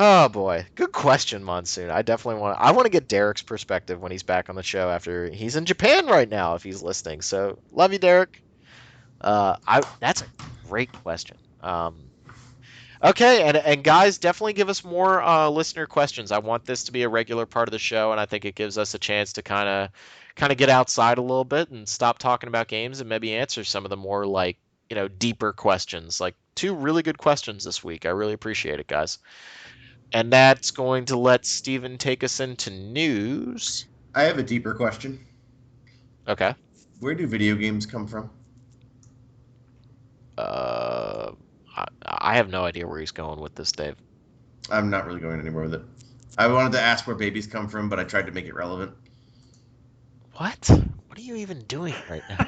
Oh boy, good question, Monsoon. I definitely want to get Derek's perspective when he's back on the show after he's in Japan right now, if he's listening. So love you, Derek. That's a great question. Okay, and guys, definitely give us more listener questions. I want this to be a regular part of the show, and I think it gives us a chance to kind of get outside a little bit and stop talking about games and maybe answer some of the more like deeper questions. Like 2 really good questions this week. I really appreciate it, guys. And that's going to let Steven take us into news. I have a deeper question. Okay. Where do video games come from? I have no idea where he's going with this, Dave. I'm not really going anywhere with it. I wanted to ask where babies come from, but I tried to make it relevant. What? What are you even doing right now?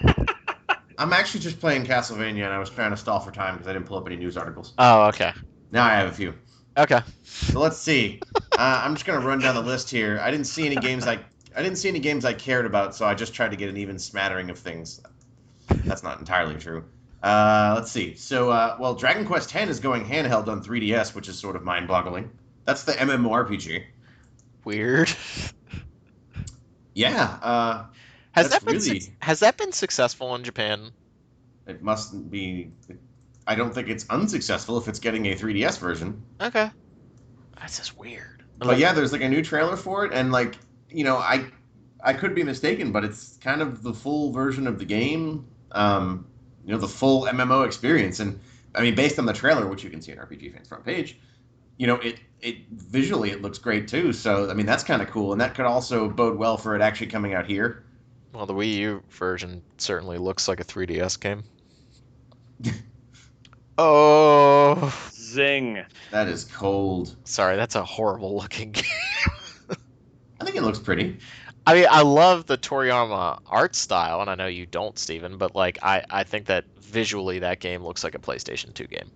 I'm actually just playing Castlevania, and I was trying to stall for time because I didn't pull up any news articles. Oh, okay. Now I have a few. Okay. So let's see. I'm just gonna run down the list here. I didn't see any games I cared about, so I just tried to get an even smattering of things. That's not entirely true. Let's see. So, Dragon Quest X is going handheld on 3DS, which is sort of mind-boggling. That's the MMORPG. Weird. Yeah. Has that been successful in Japan? It mustn't be. I don't think it's unsuccessful if it's getting a 3DS version. Okay. That's just weird. But yeah, there's like a new trailer for it, and I could be mistaken, but it's kind of the full version of the game. The full MMO experience, and I mean, based on the trailer, which you can see on RPG Fans front page, it visually it looks great too. So I mean, that's kind of cool, and that could also bode well for it actually coming out here. Well, the Wii U version certainly looks like a 3DS game. Oh. Zing. That is cold. Sorry, that's a horrible looking game. I think it looks pretty. I mean, I love the Toriyama art style, and I know you don't, Steven, but like I think that visually that game looks like a PlayStation 2 game.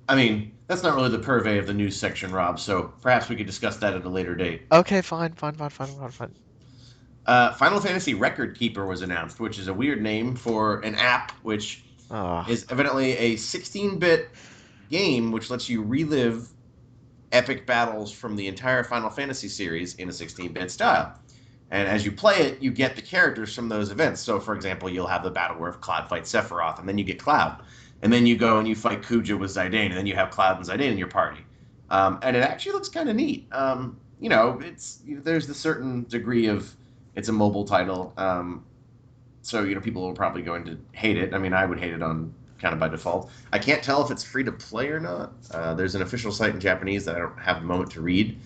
I mean, that's not really the purvey of the news section, Rob, so perhaps we could discuss that at a later date. Okay, fine. Final Fantasy Record Keeper was announced, which is a weird name for an app which is evidently a 16-bit game which lets you relive epic battles from the entire Final Fantasy series in a 16-bit style. And as you play it, you get the characters from those events. So, for example, you'll have the battle where Cloud fights Sephiroth, and then you get Cloud. and then you go and you fight Kuja with Zidane, and then you have Cloud and Zidane in your party, and it actually looks kind of neat. There's the certain degree of it's a mobile title, so people are probably going to hate it. I mean, I would hate it on kind of by default. I can't tell if it's free to play or not. There's an official site in Japanese that I don't have the moment to read,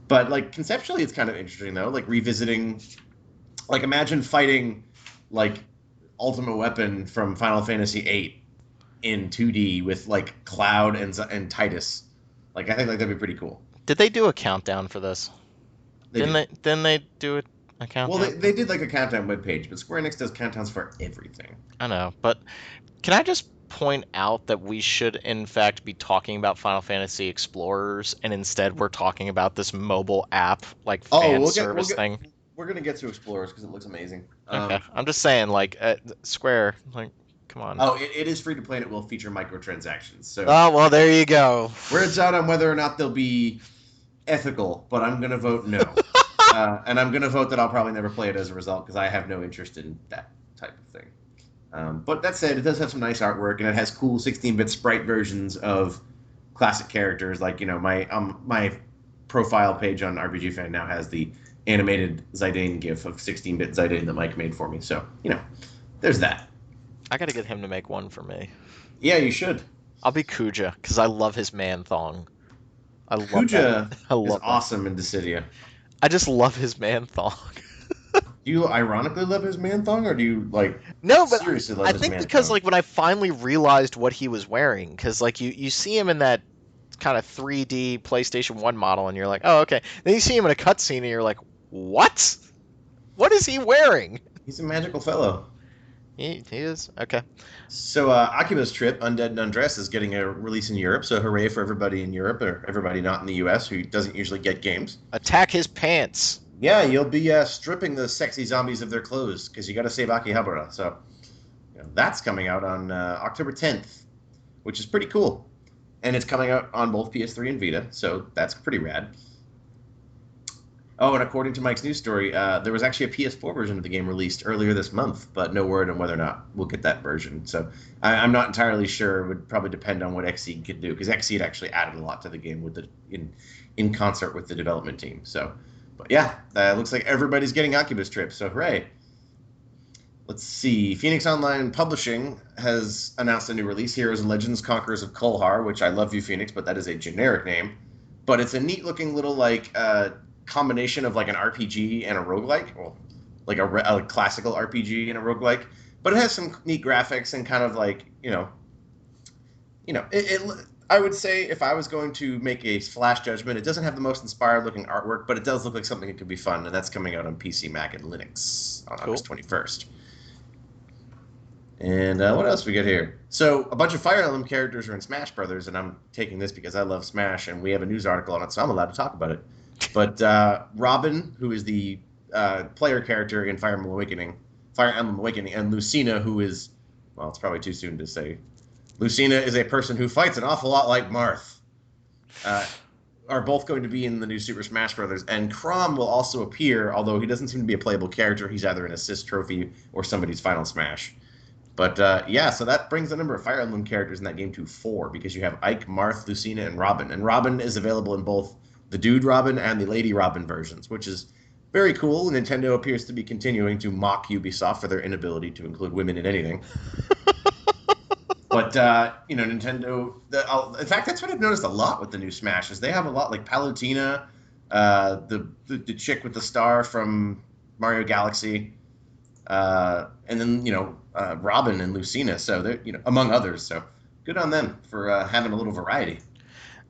but like conceptually, it's kind of interesting though. Like revisiting, like imagine fighting like Ultimate Weapon from Final Fantasy VIII in 2D with like Cloud and Titus. Like I think like that'd be pretty cool. Did they do a countdown for this? Didn't they do a countdown? Well, they did like a countdown webpage, but Square Enix does countdowns for everything. I know, but can I just point out that we should in fact be talking about Final Fantasy Explorers, and instead we're talking about this mobile app like service thing? We're gonna get to Explorers because it looks amazing. Okay, I'm just saying, like Square, like, come on. Oh, it is free to play and it will feature microtransactions. So. Oh well, there you go. Words out on whether or not they'll be ethical, but I'm gonna vote no, and I'm gonna vote that I'll probably never play it as a result because I have no interest in that type of thing. But that said, it does have some nice artwork and it has cool 16-bit sprite versions of classic characters. Like my profile page on RPG Fan now has the animated Zidane GIF of 16-bit Zidane that Mike made for me. So there's that. I gotta get him to make one for me. Yeah, you should. I'll be Kuja because I love his man thong. Kuja is awesome in Dissidia. I just love his man thong. Do you ironically love his man thong, or do you no? But seriously love I his think man because thong? like when I finally realized what he was wearing, because like you see him in that kind of 3D PlayStation 1 model, and you're like, oh okay. Then you see him in a cutscene, and you're like, what? What is he wearing? He's a magical fellow. He is okay. So Akiba's Trip, Undead and Undressed, is getting a release in Europe. So hooray for everybody in Europe, or everybody not in the U.S. who doesn't usually get games. Attack his pants. Yeah, you'll be stripping the sexy zombies of their clothes because you got to save Akihabara. So that's coming out on October 10th, which is pretty cool. And it's coming out on both PS3 and Vita, so that's pretty rad. Oh, and according to Mike's news story, there was actually a PS4 version of the game released earlier this month, but no word on whether or not we'll get that version. So I'm not entirely sure. It would probably depend on what Xseed could do, because Xseed actually added a lot to the game with in concert with the development team. So, but yeah, looks like everybody's getting Akiba's Trip, so hooray. Let's see. Phoenix Online Publishing has announced a new release, Heroes and Legends Conquerors of Kolhar, which I love you, Phoenix, but that is a generic name. But it's a neat-looking little, combination of, an RPG and a roguelike. Well, a classical RPG and a roguelike. But it has some neat graphics and kind of, I would say if I was going to make a flash judgment, it doesn't have the most inspired-looking artwork, but it does look like something that could be fun, and that's coming out on PC, Mac, and Linux on August 21st. And what else we got here? So a bunch of Fire Emblem characters are in Smash Brothers, and I'm taking this because I love Smash, and we have a news article on it, so I'm allowed to talk about it. But Robin, who is the player character in Fire Emblem Awakening, and Lucina, who is, well, it's probably too soon to say. Lucina is a person who fights an awful lot like Marth. Are both going to be in the new Super Smash Brothers, and Chrom will also appear, although he doesn't seem to be a playable character. He's either an assist trophy or somebody's final Smash. But so that brings the number of Fire Emblem characters in that game to 4, because you have Ike, Marth, Lucina, and Robin. And Robin is available in both the Dude Robin and the Lady Robin versions, which is very cool. Nintendo appears to be continuing to mock Ubisoft for their inability to include women in anything. But, Nintendo... in fact, that's what I've noticed a lot with the new Smash, is they have a lot like Palutena, the chick with the star from Mario Galaxy, and then, Robin and Lucina, so they're, among others. So good on them for having a little variety.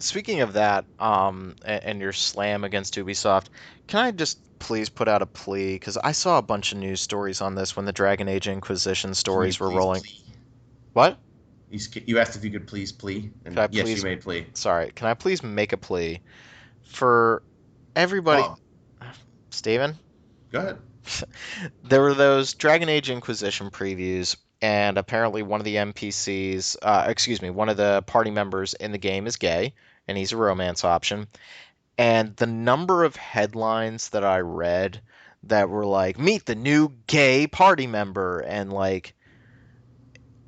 Speaking of that, and your slam against Ubisoft, can I just please put out a plea? Because I saw a bunch of news stories on this when the Dragon Age Inquisition stories were rolling. What? You asked if you could please plea, and yes, you made plea. Sorry, can I please make a plea for everybody? Oh. Steven? Go ahead. There were those Dragon Age Inquisition previews, and apparently one of the NPCs, one of the party members in the game is gay, and he's a romance option. And the number of headlines that I read that were like, meet the new gay party member, and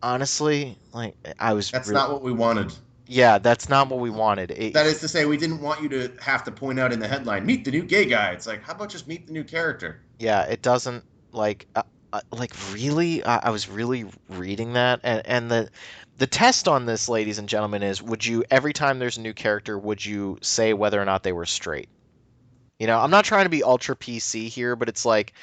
honestly, like I was That's really, not what we wanted. yeah, that's not what we wanted. That is to say, we didn't want you to have to point out in the headline, "Meet the new gay guy." It's like, how about just meet the new character? Yeah, it doesn't like really. I was really reading that, and the test on this, ladies and gentlemen, is would you every time there's a new character, would you say whether or not they were straight? I'm not trying to be ultra PC here, but it's like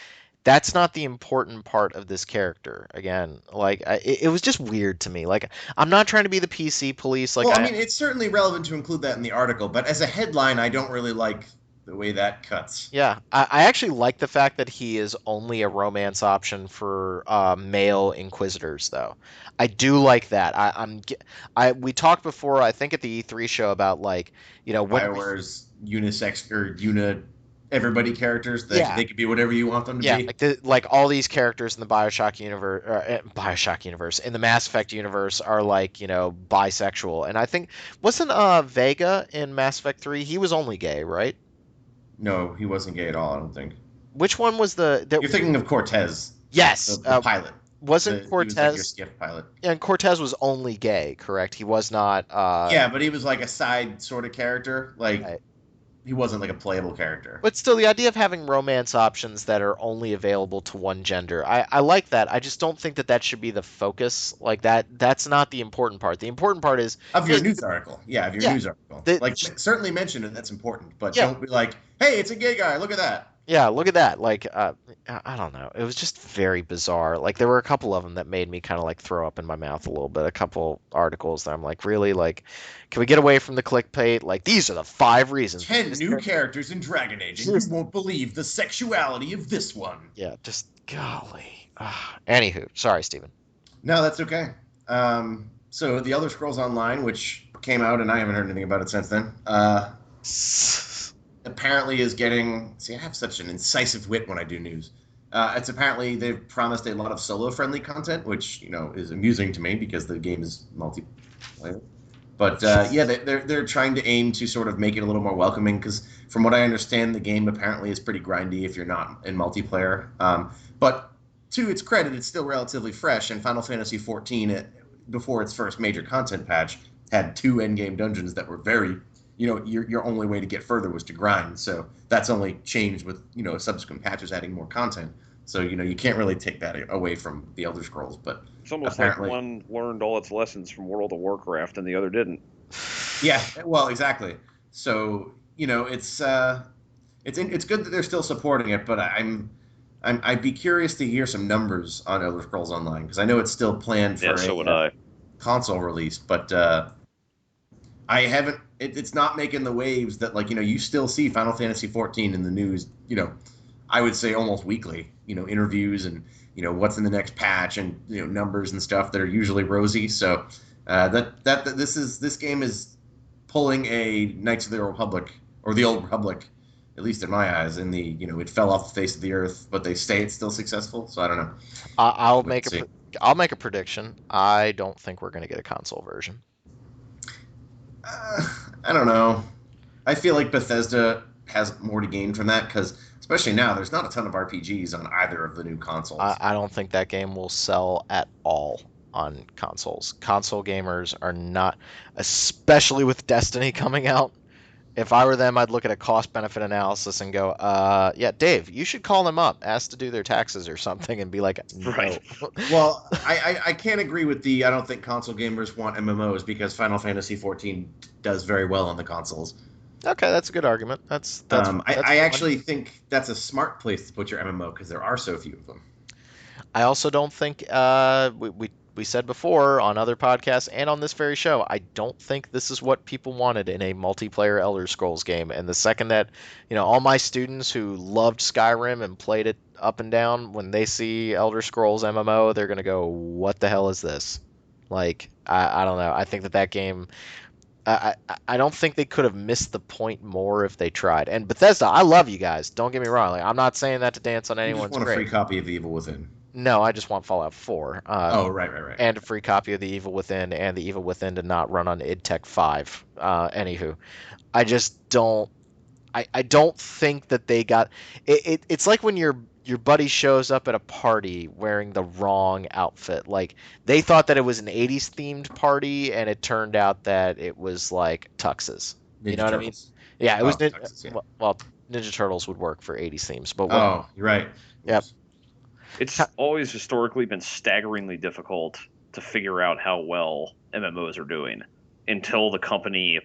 that's not the important part of this character. Again, like it was just weird to me. Like I'm not trying to be the PC police. Like Well, I mean, it's certainly relevant to include that in the article, but as a headline, I don't really like the way that cuts. Yeah, I actually like the fact that he is only a romance option for male inquisitors, though. I do like that. We talked before, I think at the E3 show about like, when BioWare's unisex or everybody characters that yeah, they could be whatever you want them to yeah, be. like all these characters in the Bioshock universe, in the Mass Effect universe are like, bisexual. And I think wasn't Vega in Mass Effect 3, he was only gay, right? No, he wasn't gay at all. I don't think. Which one was You're thinking of Cortez, Yes, the pilot. wasn't He was like your Cortez? skiff pilot. And Cortez was only gay, correct? He was not. Yeah, but he was like a side sort of character. Like Right. he wasn't like a playable character. But still, the idea of having romance options that are only available to one gender, I like that. I just don't think that that should be the focus. Like that's not the important part. The important part is Of your news article. Yeah, of your Yeah. news article. The- Like, certainly mention it. That's important. But Yeah. don't be like, hey, it's a gay guy. Look at that. yeah, look at that. Like I don't know. It was just very bizarre. Like there were a couple of them that made me kind of like throw up in my mouth a little bit. A couple articles that I'm like, really? Like, can we get away from the clickbait? Like these are the 5 reasons. 10 new characters in Dragon Age, and you won't believe the sexuality of this one. Yeah, just golly. Anywho, sorry, Steven. No, that's okay. So the Elder Scrolls Online, which came out, and I haven't heard anything about it since then, apparently is getting... See, I have such an incisive wit when I do news. It's apparently they've promised a lot of solo-friendly content, which, is amusing to me because the game is multiplayer. But yeah, they're trying to aim to sort of make it a little more welcoming because, from what I understand, the game apparently is pretty grindy if you're not in multiplayer. But to its credit, it's still relatively fresh. And Final Fantasy XIV, before its first major content patch, had 2 endgame dungeons that were very, your only way to get further was to grind. So that's only changed with subsequent patches adding more content. So you can't really take that away from the Elder Scrolls, but It's almost apparently... like one learned all its lessons from World of Warcraft and the other didn't. Yeah, well, exactly. So it's good that they're still supporting it, but I'd be curious to hear some numbers on Elder Scrolls Online because I know it's still planned for a console release, but I haven't. It's not making the waves that you still see Final Fantasy XIV in the news. I would say almost weekly. Interviews and what's in the next patch and numbers and stuff that are usually rosy. So this game is pulling a Knights of the Republic or the Old Republic, at least in my eyes. In the it fell off the face of the earth, but they say it's still successful. So I don't know. I'll make a prediction. I don't think we're going to get a console version. I don't know. I feel like Bethesda has more to gain from that because, especially now, there's not a ton of RPGs on either of the new consoles. I don't think that game will sell at all on consoles. Console gamers are not, especially with Destiny coming out. If I were them, I'd look at a cost-benefit analysis and go, yeah, Dave, you should call them up, ask to do their taxes or something, and be like, no. Right. Well, I can't agree with I don't think console gamers want MMOs because Final Fantasy XIV does very well on the consoles. Okay, that's a good argument. I actually think that's a smart place to put your MMO because there are so few of them. I also don't think we said before on other podcasts and on this very show, I don't think this is what people wanted in a multiplayer Elder Scrolls game. And the second that, all my students who loved Skyrim and played it up and down, when they see Elder Scrolls MMO, they're going to go, what the hell is this? Like, I don't know. I think that game... I don't think they could have missed the point more if they tried. And Bethesda, I love you guys. Don't get me wrong. Like, I'm not saying that to dance on anyone's grave. You just want a free copy of Evil Within. No, I just want Fallout 4. Right. And a free copy of the Evil Within, and the Evil Within to not run on id Tech 5. Anywho, I just don't. I don't think that they got it's like when your buddy shows up at a party wearing the wrong outfit. Like they thought that it was an 80s themed party and it turned out that it was like tuxes. You know what I mean? Turtles. Yeah, it Oh, was tuxes, yeah. well, Ninja Turtles would work for 80s themes, but Oh, you're right. Yep. It's always historically been staggeringly difficult to figure out how well MMOs are doing until the company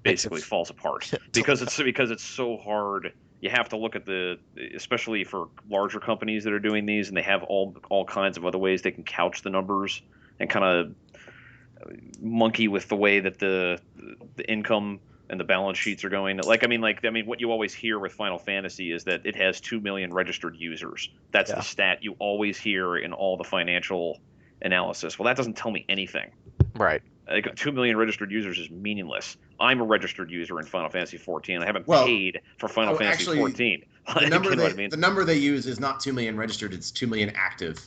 basically falls apart because it's so hard. You have to look at especially for larger companies that are doing these, and they have all kinds of other ways they can couch the numbers and kind of monkey with the way that the income and the balance sheets are going. Like what you always hear with Final Fantasy is that it has 2 million registered users. That's the stat you always hear in all the financial analysis. Well, that doesn't tell me anything. Right. Like 2 million registered users is meaningless. I'm a registered user in Final Fantasy 14. I haven't paid for Final Fantasy 14. The number they use is not 2 million registered, it's 2 million active.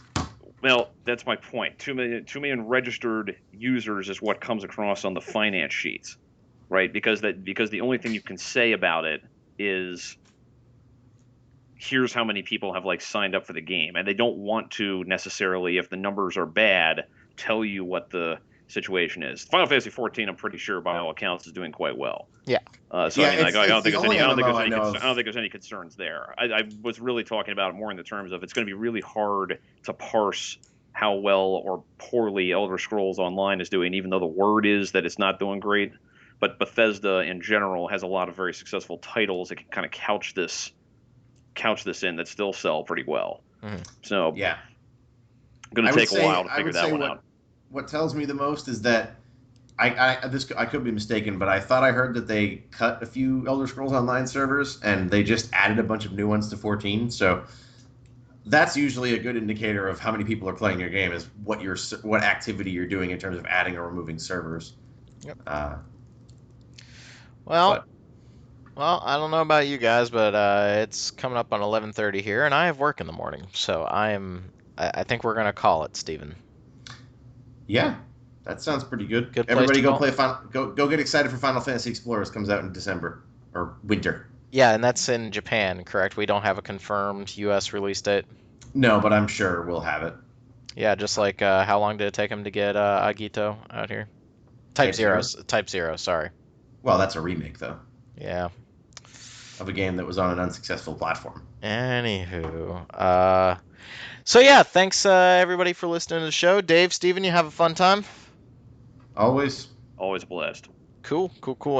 Well, that's my point. 2 million registered users is what comes across on the finance sheets, right? Because the only thing you can say about it is here's how many people have signed up for the game, and they don't want to necessarily, if the numbers are bad, tell you what the situation is. Final Fantasy 14, I'm pretty sure by all accounts, is doing quite well. Yeah. I don't think there's any concerns there. I was really talking about it more in the terms of it's going to be really hard to parse how well or poorly Elder Scrolls Online is doing, even though the word is that it's not doing great. But Bethesda in general has a lot of very successful titles that can kind of couch this in that still sell pretty well. Mm-hmm. So yeah, going to take a while to figure that one out. What tells me the most is that I could be mistaken, but I thought I heard that they cut a few Elder Scrolls Online servers and they just added a bunch of new ones to 14. So that's usually a good indicator of how many people are playing your game, is what activity you're doing in terms of adding or removing servers. Yep. Well, I don't know about you guys, but it's coming up on 11:30 here, and I have work in the morning, so I think we're gonna call it, Steven. Yeah, that sounds pretty good. Everybody go play go get excited for Final Fantasy Explorers. Comes out in December or winter. Yeah, and that's in Japan, correct? We don't have a confirmed U.S. release date. No, but I'm sure we'll have it. Yeah, just like how long did it take him to get Agito out here? Type Zero, sorry. Well, that's a remake, though. Yeah. Of a game that was on an unsuccessful platform. Anywho. So yeah, thanks everybody for listening to the show. Dave, Steven, you have a fun time? Always a blast. Cool.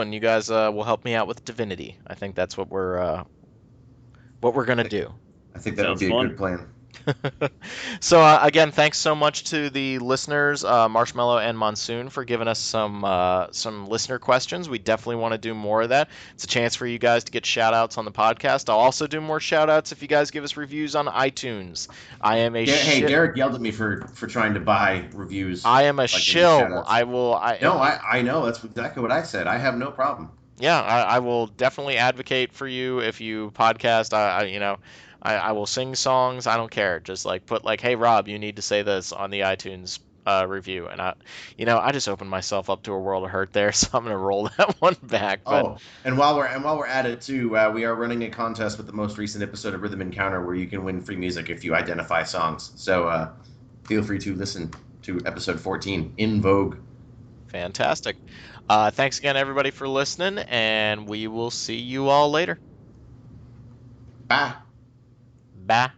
And you guys will help me out with Divinity. I think that's what we're gonna do. I think that would be a good plan. So again, thanks so much to the listeners, Marshmallow and Monsoon, for giving us some listener questions. We definitely want to do more of that. It's a chance for you guys to get shout outs on the podcast. I'll also do more shout outs if you guys give us reviews on iTunes. Hey, Derek yelled at me for trying to buy reviews. I am a shill. I know, that's exactly what I said. I have no problem. Yeah, I will definitely advocate for you if you podcast. I will sing songs. I don't care. Just put hey Rob, you need to say this on the iTunes review, and I just opened myself up to a world of hurt there, so I'm gonna roll that one back. But... and while we're at it too, we are running a contest with the most recent episode of Rhythm Encounter where you can win free music if you identify songs. So feel free to listen to episode 14, In Vogue. Fantastic. Thanks again, everybody, for listening, and we will see you all later. Bye. Bye.